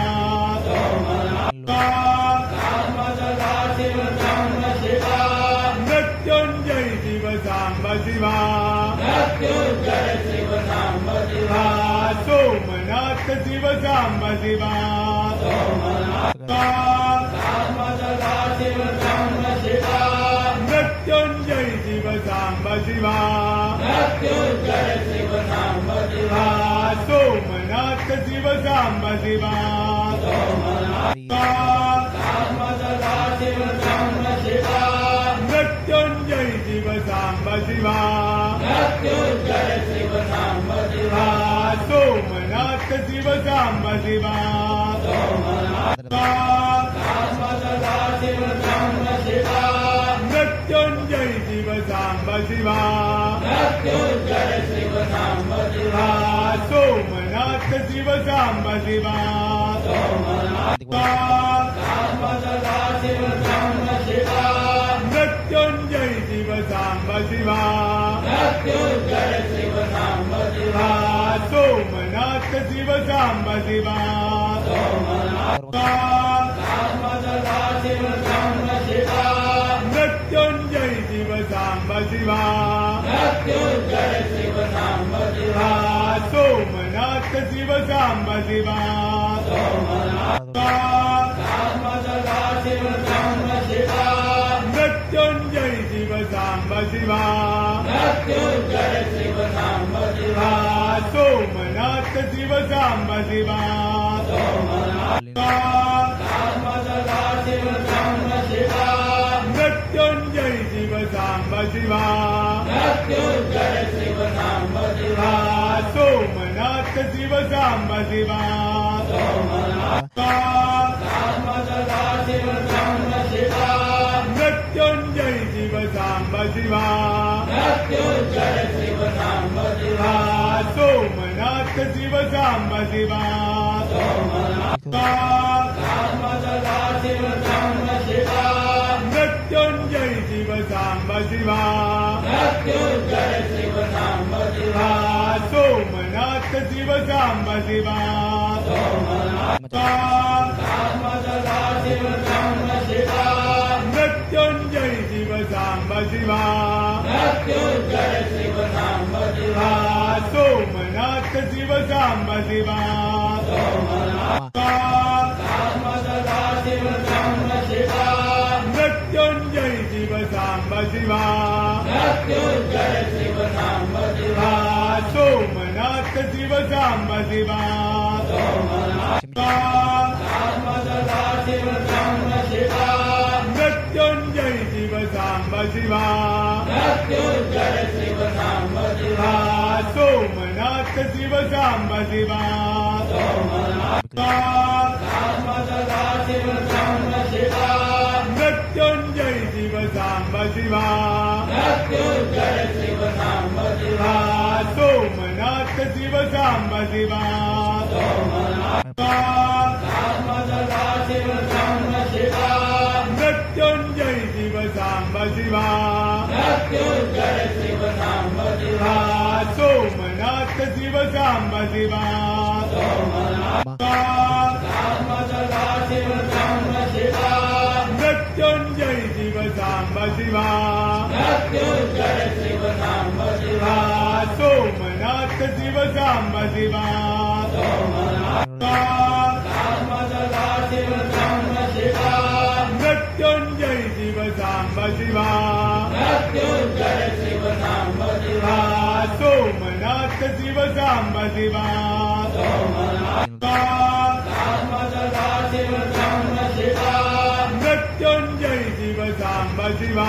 मृत्युंजय शिव सांब शिवा सोमनाथ शिव सांब शिवा मृत्युंजय शिव सांब शिवा सोमनाथ शिव सांब शिवा मृत्युंजय शिव सांब शिवा सोमनाथ शिव सांब शिवा मृत्युंजय शिव सांब शिवा सोमनाथ शिव सांब शिवा मृत्युंजय शिव सांब शिवा सोमनाथ शिव सांब शिवा मृत्युंजय शिव सांब शिवा सोमनाथ शिव सांब शिवा मृत्युंजय शिव सांब शिवा सोमनाथ शिव सांब शिवा मृत्युंजय शिव सांब शिवा सोमनाथ शिव सांब शिवा मृत्युंजय शिव सांब शिवा सोमनाथ शिव सांब शिवा मृत्युंजय शिव सांब शिवा सोमनाथ शिव सांब शिवा मृत्युंजय शिव सांब शिवा सोमनाथ शिव सांब शिवा मृत्युंजय शिव सांब शिवा सोमनाथ शिव सांब शिवा मृत्युंजय शिव सांब शिवा सोमनाथ शिव सांब शिवा मृत्युंजय शिव सांब शिवा सोमनाथ शिव सांब शिवा मृत्युंजय शिव सांब शिवा सोमनाथ शिव सांब शिवा मृत्युंजय शिव सांब शिवा सोमनाथ शिव सांब शिवा मृत्युंजय शिव सांब शिवा सोमनाथ शिव सांब शिवा मृत्युंजय शिव सांब शिवा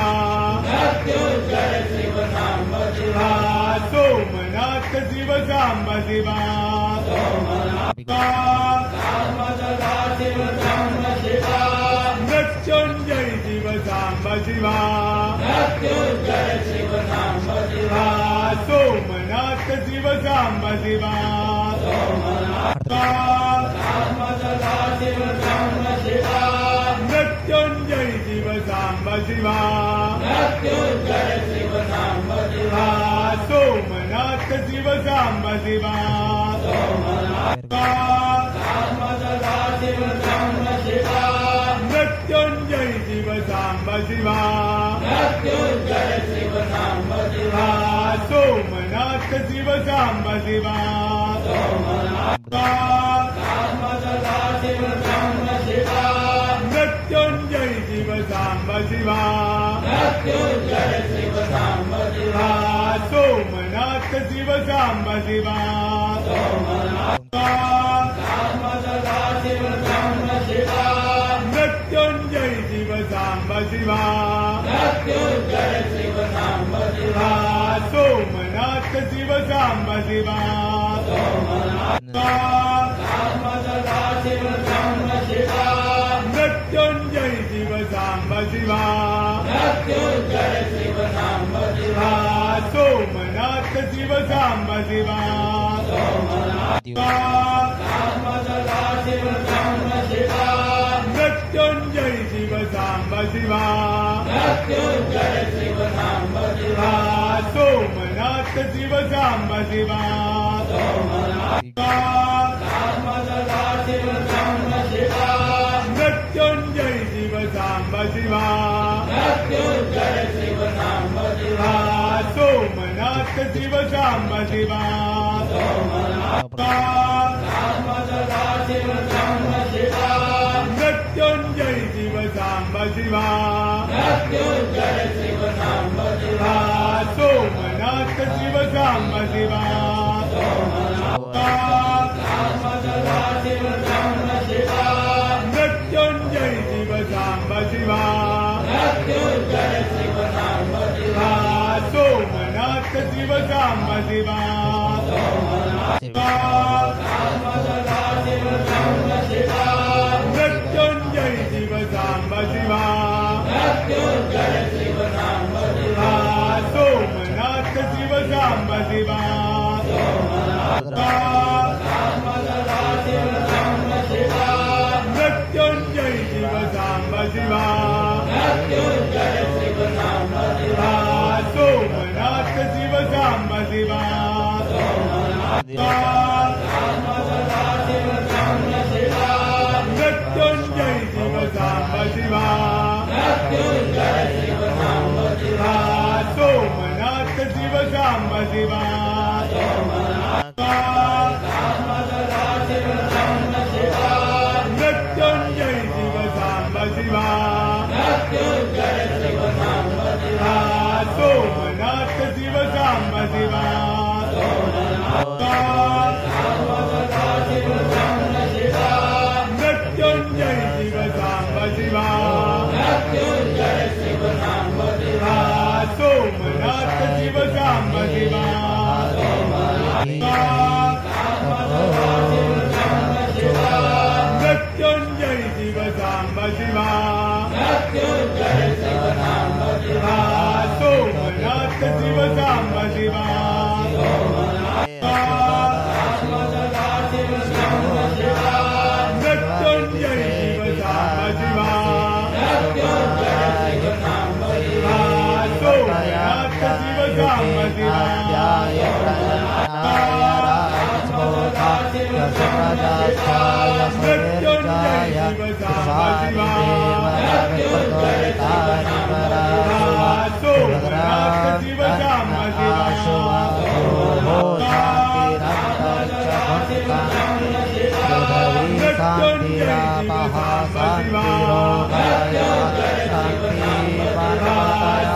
सोमनाथ शिव सांब शिवा मृत्युंजय शिव सांब शिवा सोमनाथ शिव सांब शिवा मृत्युंजय शिव सांब शिवा सोमनाथ शिव सांब शिवा मृत्युंजय शिव सांब शिवा सोमनाथ शिव सांब शिवा मृत्युंजय शिव सांब शिवा सोमनाथ शिव सांब शिवा मृत्युंजय शिव सांब शिवा सोमनाथ शिव सांब शिवा मृत्युंजय शिव सांब शिवा सोमनाथ शिव सांब शिवा मृत्युंजय शिव सांब शिवा सोमनाथ शिव सांब शिवा मृत्युंजय शिव सांब शिवा सोमनाथ शिव सांब शिवा मृत्युंजय शिव सांब शिवा सोमनाथ शिव सांब शिवा मृत्युंजय शिव सांब शिवा सोमनाथ शिव सांब शिवा मृत्युंजय शिव सांब शिवा सोमनाथ शिव सांब शिवा मृत्युंजय शिव सांब शिवा सोमनाथ शिव सांब शिवा मृत्युंजय शिव सांब शिवा सोमनाथ शिव सांब शिवा मृत्युंजय शिव सांब शिवा सोमनाथ शिव सांब शिवा मृत्युंजय शिव सांब शिवा सोमनाथ शिव सांब शिवा मृत्युंजय शिव सांब शिवा सोमनाथ शिव सांब शिवा मृत्युंजय शिव सांब शिवा सोमनाथ शिव सांब शिवा मृत्युंजय शिव सांब शिवा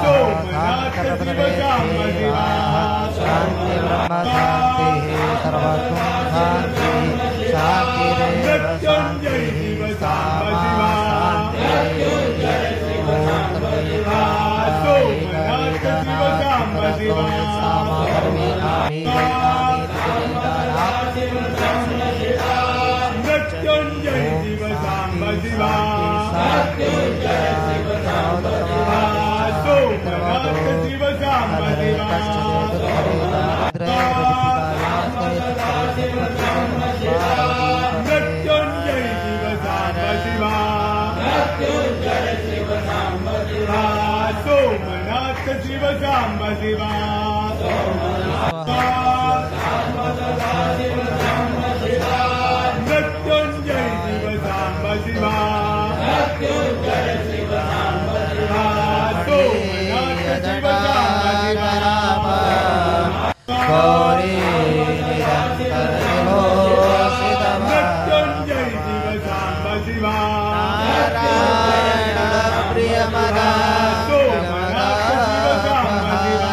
सोमनाथ शिव सांब शिवा शांति ब्रह्म शांति सर्वत्म शांति मृत्युंजय शिव सांब शिवा सोमनाथ शिव सांब शिवा मृत्युंजय शिव सांब शिवा सोमनाथ शिव सांब शिवा मृत्युंजय शिव सांब शिवा सोमनाथ शिव सांब शिवा गौरी निरंतर मृत्युंजय शिव सांब शिवा नारायण प्रिय मदा सोमनाथ शिव सांब शिवा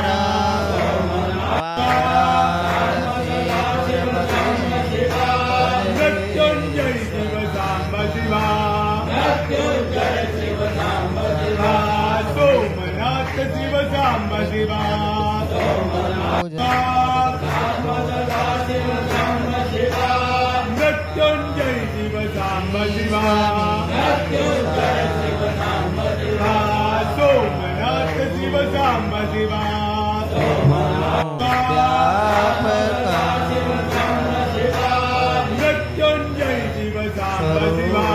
मृत्युंजय शिव सांब शिवा सोमनाथ शिव सांब शिवा मृत्युंजय शिव सांब शिवा सोमनाथ शिव सांब शिवा मृत्युंजय शिव सांब शिवा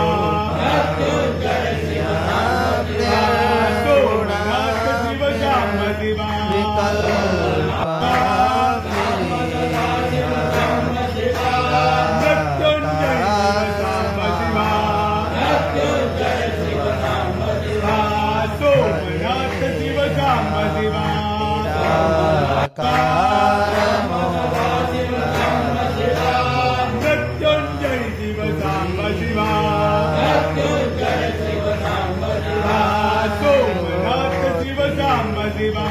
सोमनाथ शिव सांब शिवा मृत्युंजय शिव सांब शिवा सोमनाथ शिव सांब शिवा मृत्युंजय शिव सांब शिवा सोमनाथ शिव सांब शिवा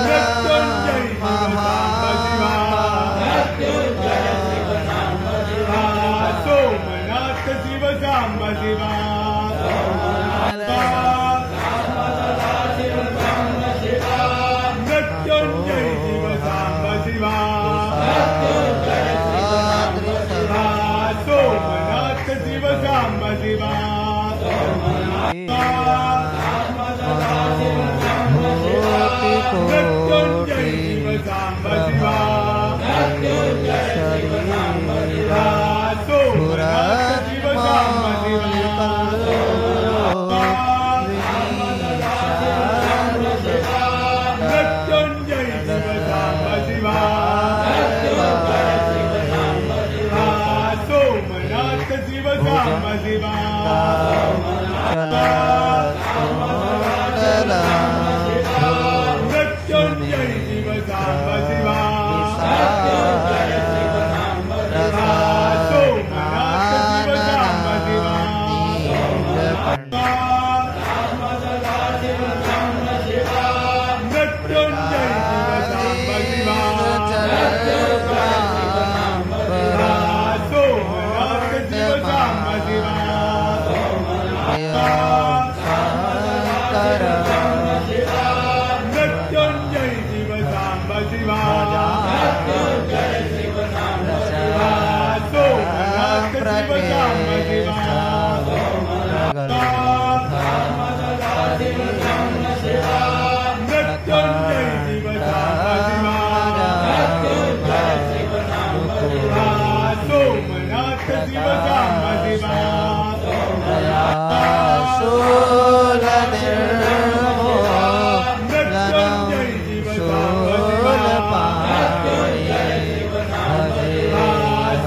मृत्युंजय शिव सांब शिवा सोमनाथ शिव सांब शिवा मृत्युंजय शिव सांब शिवा सोमनाथ शिव सांब शिवा मृत्युंजय शिव सांब शिवा सोमनाथ शिव सांब शिवा मृत्युंजय शिव सांब शिवा सोमनाथ शिव सांब शिवा मृत्युंजय शिव सांब शिवा सोमनाथ शिव सांब शिवा मृत्युंजय शिव सांब शिवा सोमनाथ शिव सांब शिवा मृत्युंजय शिव सांब शिवा सोमनाथ शिव सांब शिवा मृत्युंजय शिव सांब शिवा सोमनाथ शिव सांब शिवा मृत्युंजय शिव सांब शिवा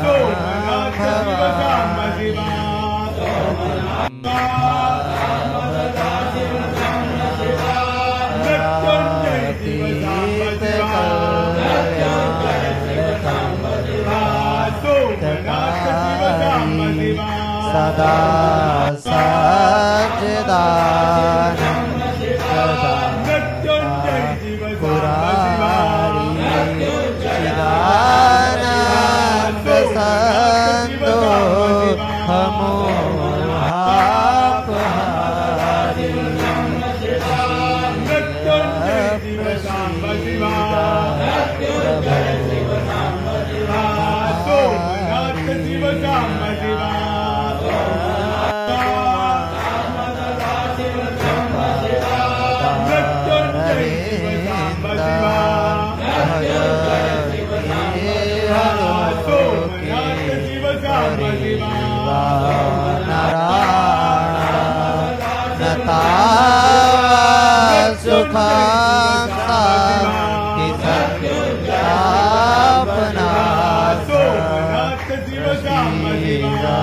सोमनाथ शिव सांब शिवा मृत्युंजय शिव सांब शिवा सोमनाथ शिव सांब शिवा सदा सच्चिदानंद मृत्युंजय शिव सांब शिवा चिदानंद संतो हमो आप हरि शिवा सोमनाथ शिव सांब शिवा मृत्युंजय शिव सांब शिवा सोमनाथ शिव सांब शिवा सुखं शांति संस्थापना सोमनाथ शिव सांब शिवा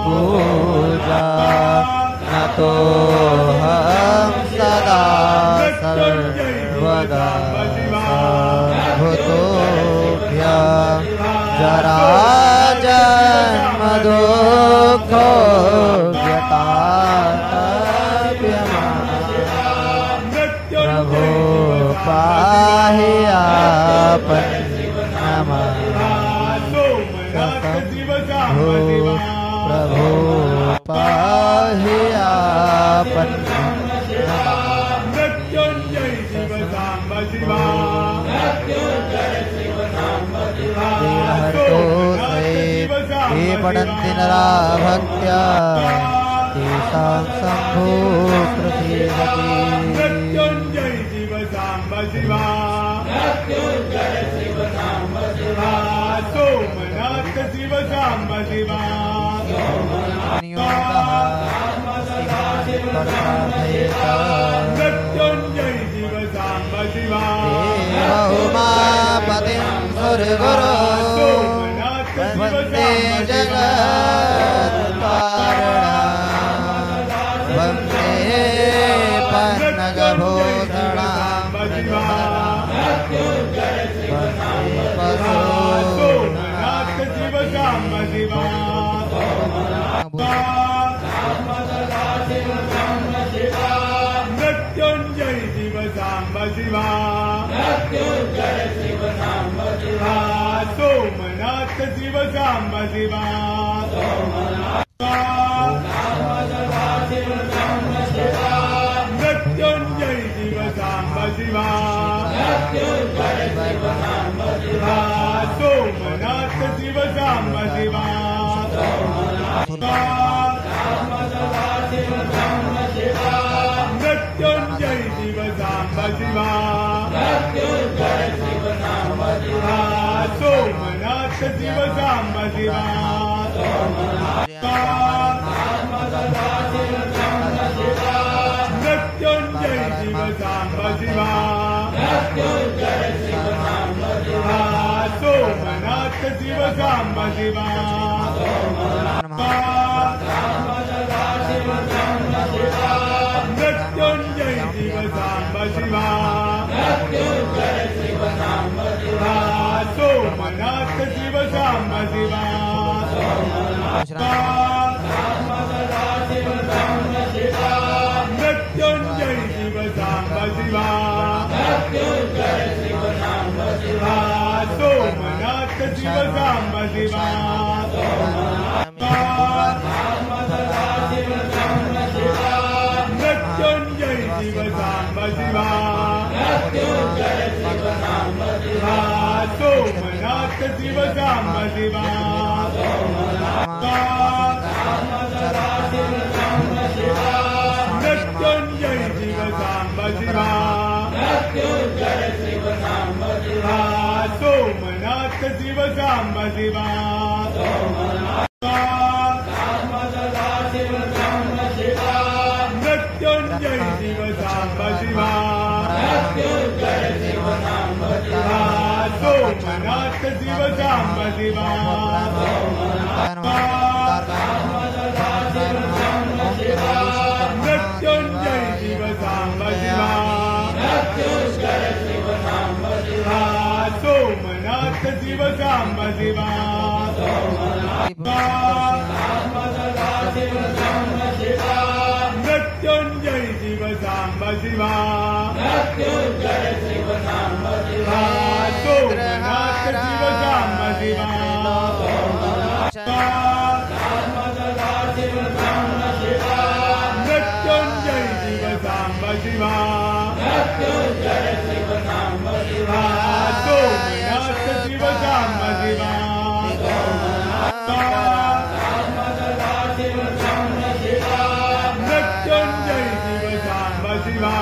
पूजा न तो हम सदा सर्वदा भूतोभ्यं जरा जन्म दुःखो प्रभो पाहि आपन नमः प्रभो पाहि आपन मृत्युंजय शिव सांब शिवा ये पठन्ति नरा भक्त्या तेषां शम्भो प्रसीदति मृत्युंजय शिव सांब शिवा सोमनाथ शिव सांब शिवा मृत्युंजय शिव सांब शिवा उमापतिं सुरगुरो वन्दे जगत्कारणं वन्दे पन्नगभूषणं सोमनाथ शिव सांब शिवा मृत्युंजय शिव सांब शिवा सोमनाथ शिव सांब शिवा मृत्युंजय शिव सांब शिवा सोमनाथ शिव सांब शिवा मृत्युंजय शिव सांब शिवा सोमनाथ शिव सांब शिवा मृत्युंजय शिव सांब शिवा सोमनाथ शिव सांब शिवा मृत्युंजय शिव सांब शिवा सोमनाथ शिव सांब शिवा मृत्युंजय शिव सांब शिवा सोमनाथ शिव सांब शिवा मृत्युंजय शिव सांब शिवा सोमनाथ शिव सांब शिवा मृत्युंजय शिव सांब शिवा सोमनाथ शिव सांब शिवा मृत्युंजय शिव सांब शिवा सोमनाथ शिव सांब शिवा मृत्युंजय शिव सांब शिवा सोमनाथ शिव सांब शिवा मृत्युंजय शिव सांब शिवा शिव साम्ब शिवा मृत्युंजय शिव साम्ब शिवा सोमनाथ शिव साम्ब शिवा मृत्युंजय शिव साम्ब शिवा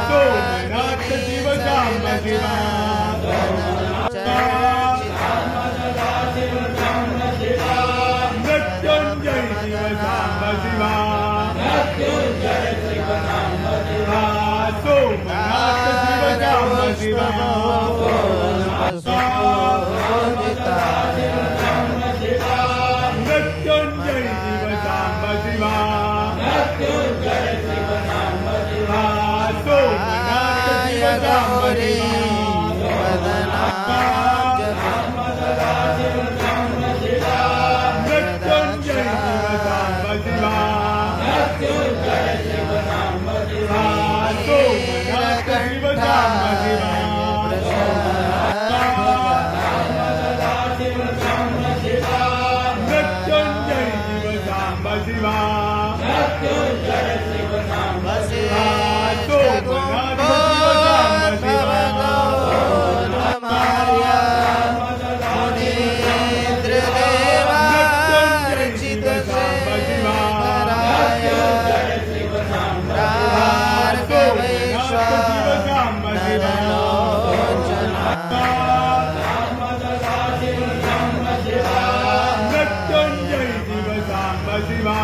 सोमनाथ शिव साम्ब शिवा मृत्युंजय शिव साम्ब शिवा सोमनाथ शिव साम्ब शिवा मृत्युंजय शिव साम्ब शिवा सोमनाथ शिव साम्ब मृत्युंजय शिव साम्ब शिवा सोमनाथ शिव साम्ब शिवा मृत्युंजय शिव साम्ब शिवा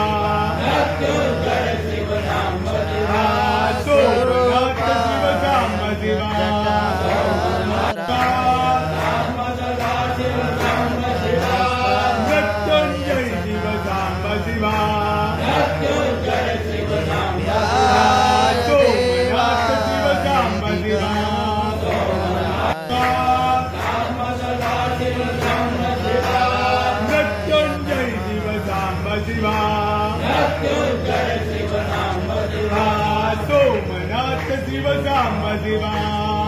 सोमनाथ शिव साम्ब शिवा मृत्युंजय शिव साम्ब शिवा सोमनाथ शिव साम्ब शिवा मृत्युंजय शिव साम्ब शिवा सोमनाथ शिव साम्ब शिवा मृत्युंजय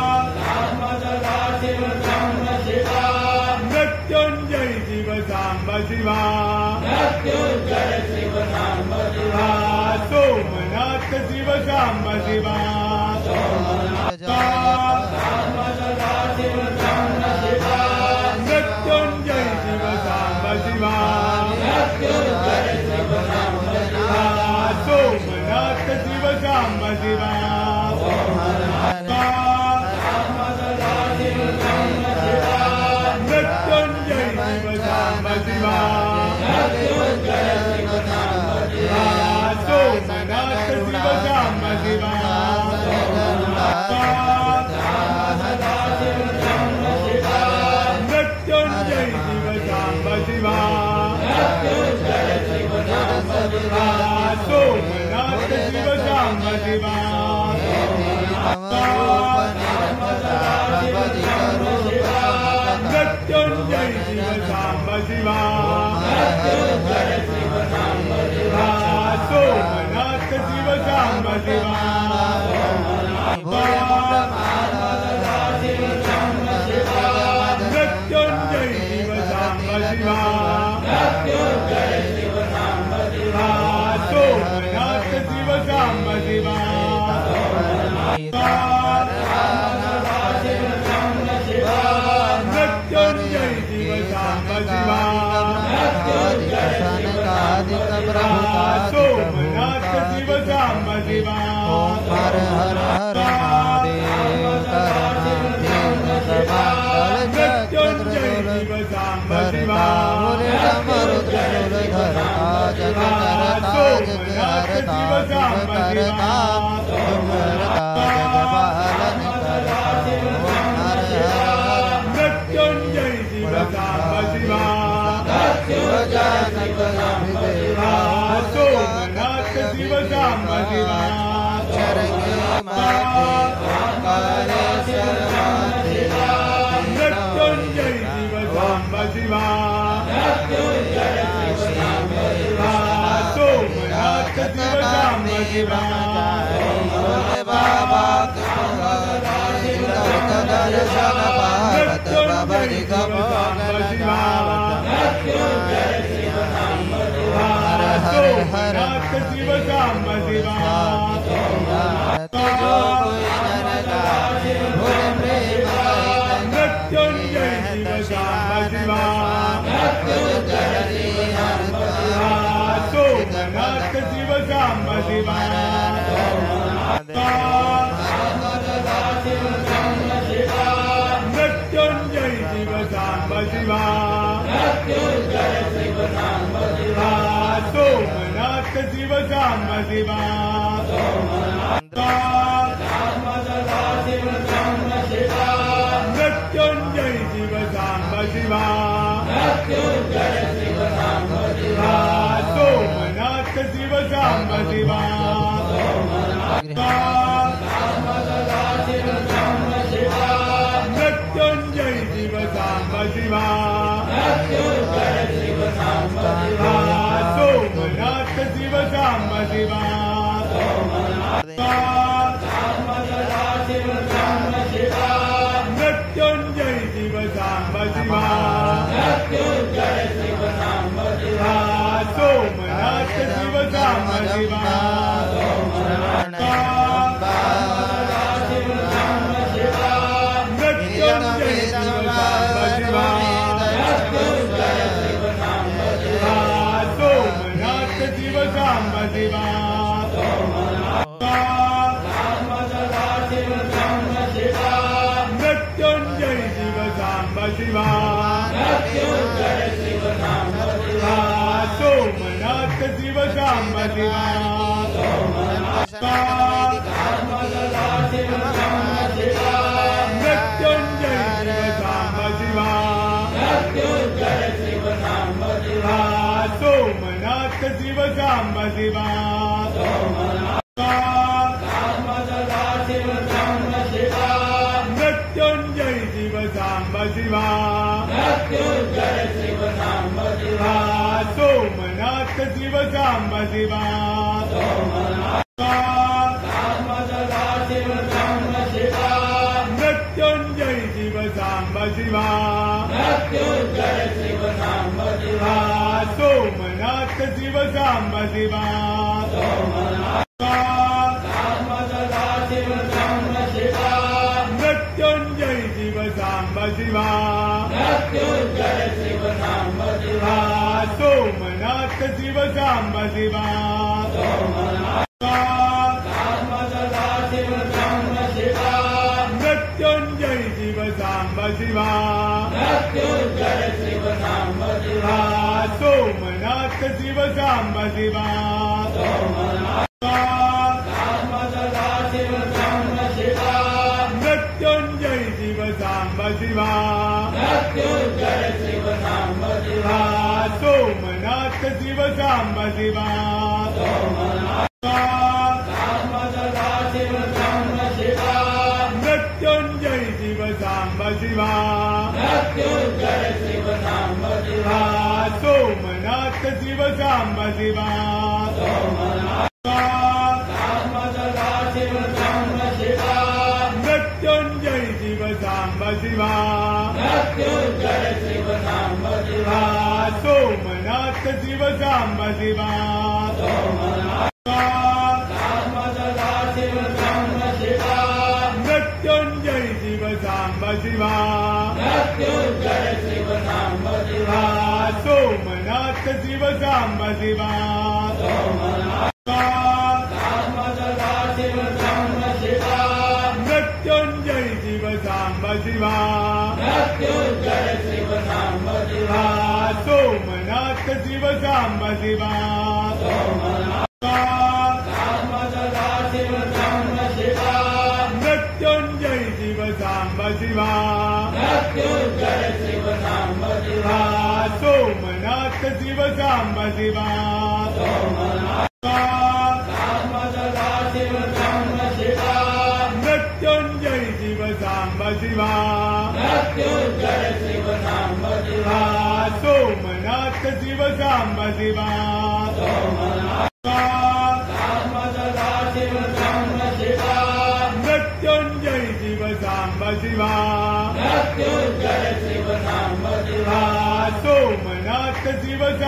शिव साम्ब शिवा सोमनाथ शिव साम्ब शिवा मृत्युंजय शिव साम्ब शिवा सोमनाथ शिव साम्ब शिवा मृत्युंजय शिव साम्ब शिवा सोमनाथ शिव साम्ब शिवा मृत्युंजय शिव साम्ब शिवा सोमनाथ शिव साम्ब शिवा मृत्युंजय शिव साम्ब शिवा सोमनाथ शिव साम्ब शिवा मृत्युंजय शिव साम्ब शिवा सोमनाथ शिव साम्ब शिवा मृत्युंजय शिव साम्ब शिवा सोमनाथ शिव साम्ब शिवा मृत्युंजय शिव साम्ब शिवा सोमनाथ शिव साम्ब शिवा हर हर हर महादेव मृत्युंजय शिव साम्ब शिवा सोमनाथ शिव साम्ब शिवा मृत्युंजय शिव साम्ब शिवा सोमनाथ शिव साम्ब शिवा मृत्युंजय शिव साम्ब शिवा सोमनाथ शिव सांब शिवा बाबा दर्शन पावत बबरी हर हर हर शिव सांब शिवा जो कोई नर गाए भूल प्रेम मृत्युंजय शिव सांब शिवा सोमनाथ शिव सांब शिवा मृत्युंजय शिव सांब शिवा सोमनाथ शिव सांब शिवा मृत्युंजय शिव सांब शिवा सोमनाथ शिव सांब शिवा मृत्युंजय शिव सांब शिवा सोमनाथ शिव सांब शिवा मृत्युंजय शिव सांब शिवा सोमनाथ शिव सांब शिवा मृत्युंजय शिव सांब शिवा सोमनाथ शिव सांब शिवा मृत्युंजय शिव सांब शिवा सोमनाथ शिव सांब शिवा मृत्युंजय शिव सांब शिवा सोमनाथ शिव सांब शिवा मृत्युंजय शिव सांब शिवा सोमनाथ शिव सांब शिवा मृत्युंजय शिव सांब शिवा सोमनाथ शिव सांब शिवा मृत्युंजय शिव सांब शिवा सोमनाथ शिव सांब शिवा मृत्युंजय शिव सांब शिवा सोमनाथ शिव सांब शिवा मृत्युंजय शिव सांब शिवा सोमनाथ शिव सांब शिवा मृत्युंजय शिव सांब शिवा सोमनाथ शिव सांब शिवा मृत्युंजय शिव सांब शिवा सोमनाथ शिव सांब शिवा मृत्युंजय शिव सांब शिवा सोमनाथ शिव सांब शिवा मृत्युंजय शिव सांब शिवा सोमनाथ शिव सांब शिवा मृत्युंजय शिव सांब शिवा सोमनाथ शिव सांब शिवा मृत्युंजय शिव सांब शिवा सोमनाथ शिव सांब शिवा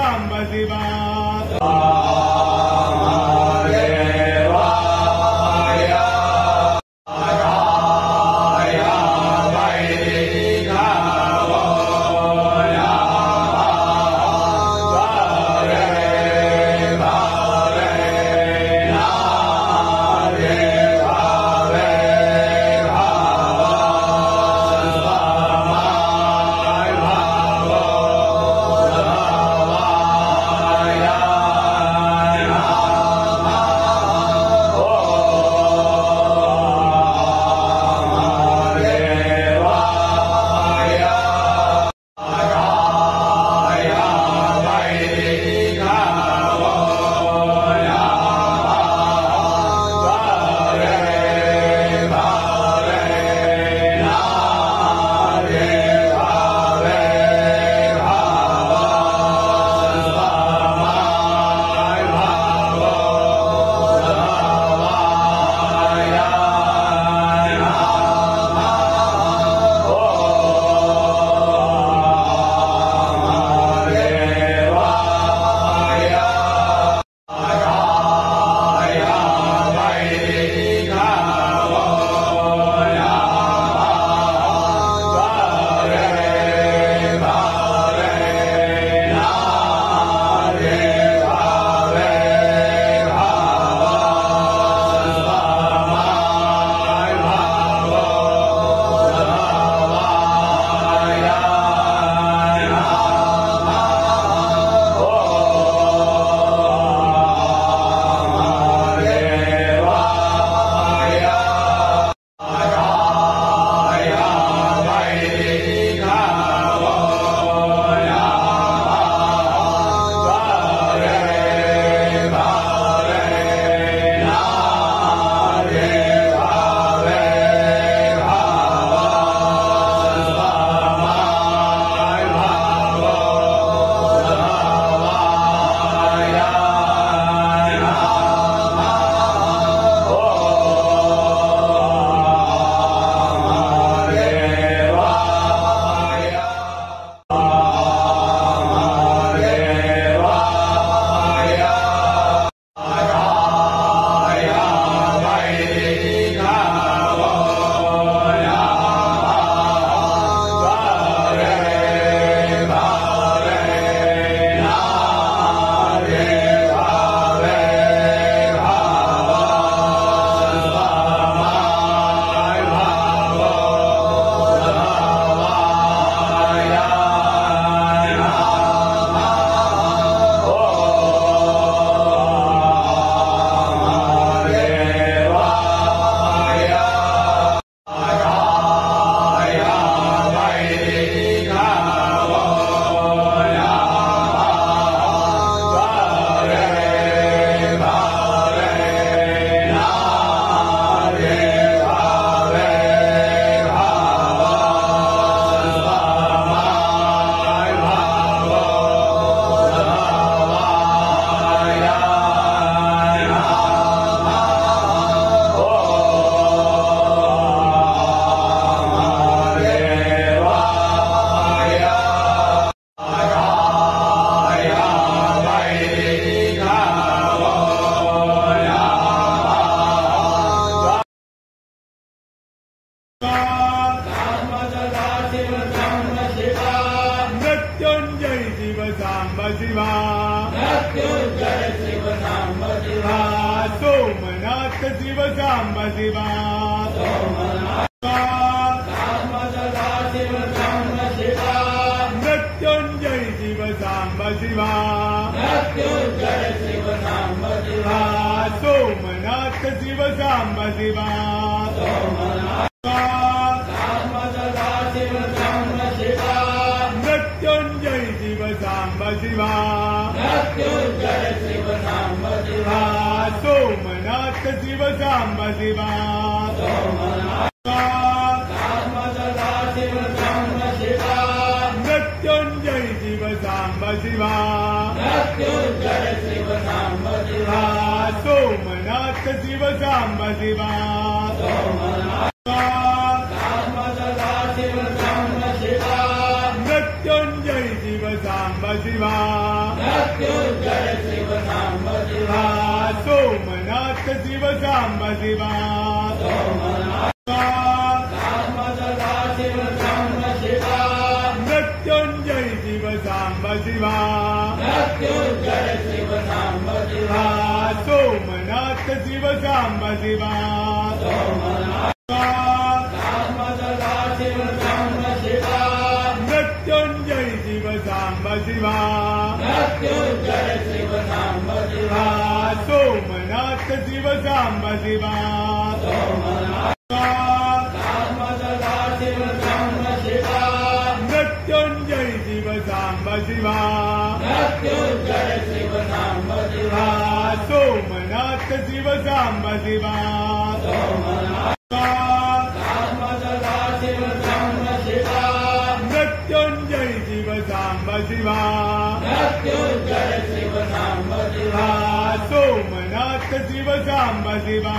साम्ब शिवा सोमनाथ शिव साम्ब शिवा मृत्युंजय शिव साम्ब शिवा सोमनाथ शिव साम्ब शिवा मृत्युंजय शिव साम्ब शिवा सोमनाथ शिव साम्ब शिवा मृत्युंजय शिव साम्ब शिवा सोमनाथ शिव साम्ब शिवा मृत्युंजय शिव साम्ब शिवा सोमनाथ शिव सांब शिवा मृत्युंजय शिव सांब शिवा सोमनाथ शिव सांब शिवा मृत्युंजय शिव सांब शिवा सोमनाथ शिव सांब शिवा मृत्युंजय शिव सांब शिवा सोमनाथ शिव सांब शिवा मृत्युंजय शिव सांब शिवा सोमनाथ शिव सांब शिवा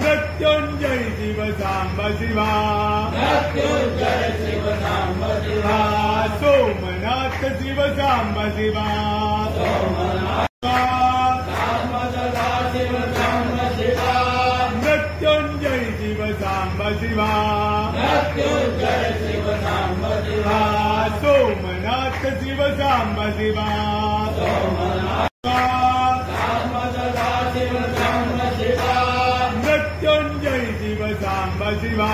मृत्युंजय शिव सांब शिवा सोमनाथ शिव सांब शिवा मृत्युंजय शिव सांब शिवा सोमनाथ शिव सांब शिवा मृत्युंजय शिव सांब शिवा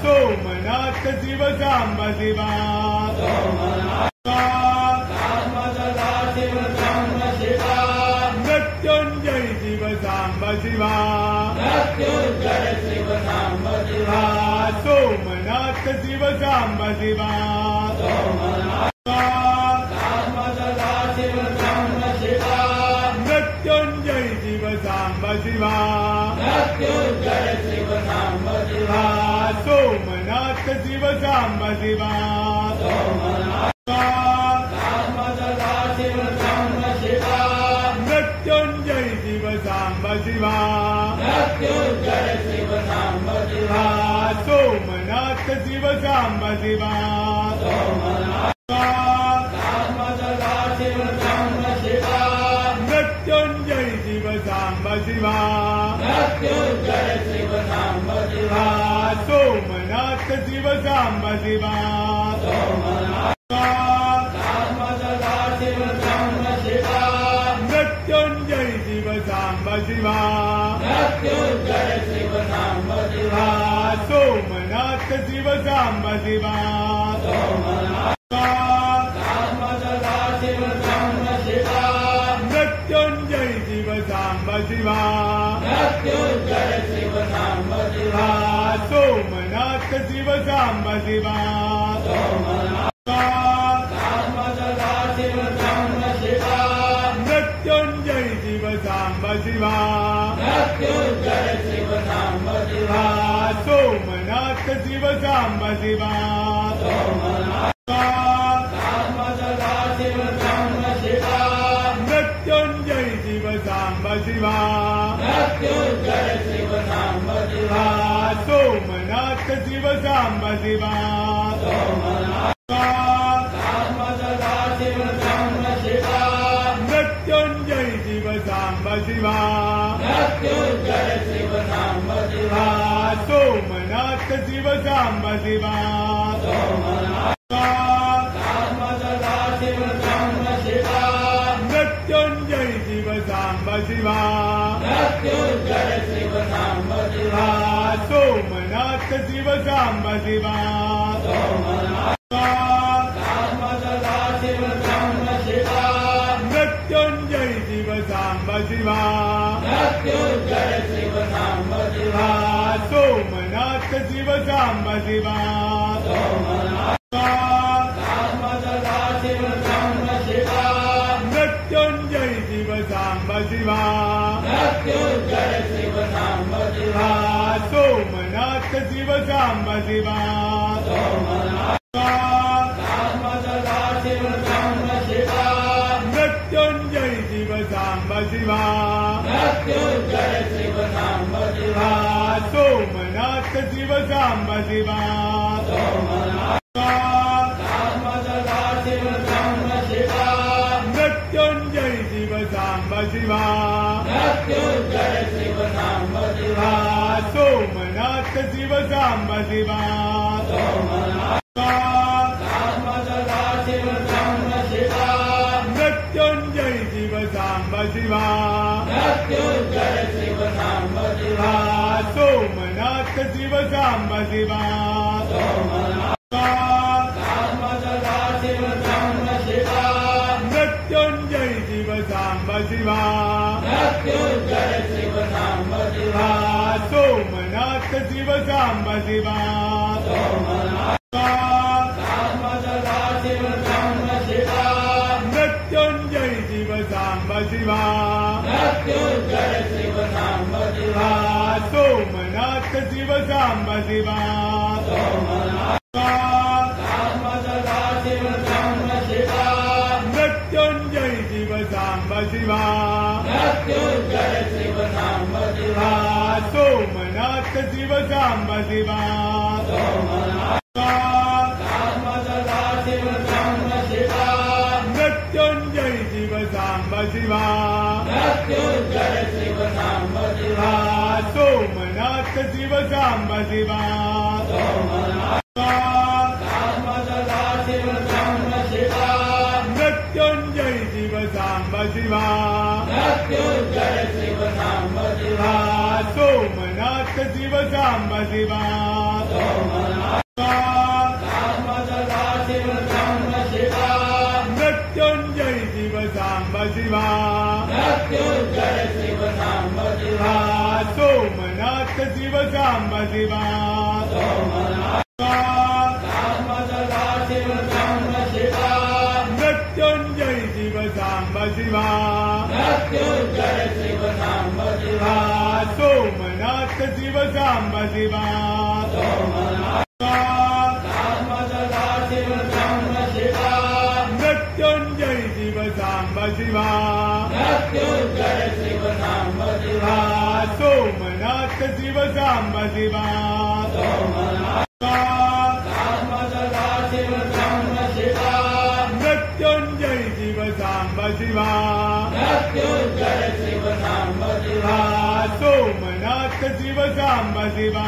सोमनाथ शिव सांब शिवा मृत्युंजय शिव सांब शिवा सोमनाथ शिव सांब शिवा मृत्युंजय शिव सांब शिवा सोमनाथ शिव सांब शिवा मृत्युंजय शिव सांब शिवा सोमनाथ शिव सांब शिवा मृत्युंजय शिव सांब शिवा सोमनाथ शिव सांब शिवा मृत्युंजय शिव सांब शिवा सोमनाथ शिव सांब शिवा मृत्युंजय शिव सांब शिवा सोमनाथ शिव सांब शिवा मृत्युंजय शिव सांब शिवा सोमनाथ शिव सांब शिवा मृत्युंजय शिव सांब शिवा सोमनाथ शिव सांब शिवा मृत्युंजय शिव सांब शिवा सोमनाथ शिव सांब शिवा मृत्युंजय शिव सांब शिवा सोमनाथ शिव सांब शिवा मृत्युंजय शिव सांब शिवा सोमनाथ शिव सांब शिवा मृत्युंजय शिव सांब शिवा सोमनाथ शिव सांब शिवा मृत्युंजय शिव सांब शिवा सोमनाथ शिव सांब शिवा शिवा सोमनाथ शिव सांब शिवा मृत्युंजय शिव सांब शिवा सोमनाथ शिव सांब शिवा मृत्युंजय शिव सांब शिवा सोमनाथ शिव सांब शिवा मृत्युंजय शिव सांब शिवा सोमनाथ शिव सांब शिवा मृत्युंजय शिव सांब शिवा सोमनाथ शिव सांब शिवा मृत्युंजय शिव सांब शिवा सोमनाथ शिव सांब शिवा मृत्युंजय शिव सांब शिवा सोमनाथ शिव सांब शिवा मृत्युंजय शिव सांब शिवा सोमनाथ शिव सांब शिवा मृत्युंजय शिव सांब शिवा सोमनाथ शिव सांब शिवा मृत्युंजय शिव सांब शिवा सोमनाथ शिव सांब शिवा मृत्युंजय शिव सांब शिवा सोमनाथ शिव सांब शिवा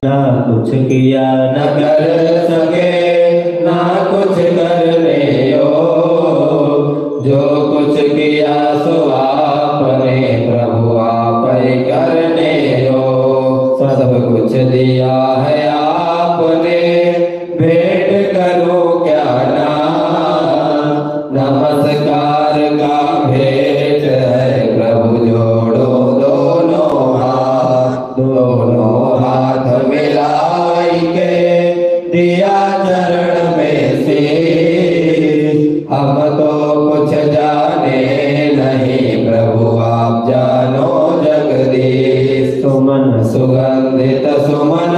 ना कुछ किया न कर सके ना कुछ करने जो कुछ किया सो आपने प्रभु आप ही करने सब कुछ दिया है आपने भेंट करो क्या नाम नमस्कार का भेंट है प्रभु जोड़ो दोनों हाथ मिलाई के दिया चरण में से हम तो कुछ जाने नहीं प्रभु आप जानो जगदीश सुमन सुगंधित सुमन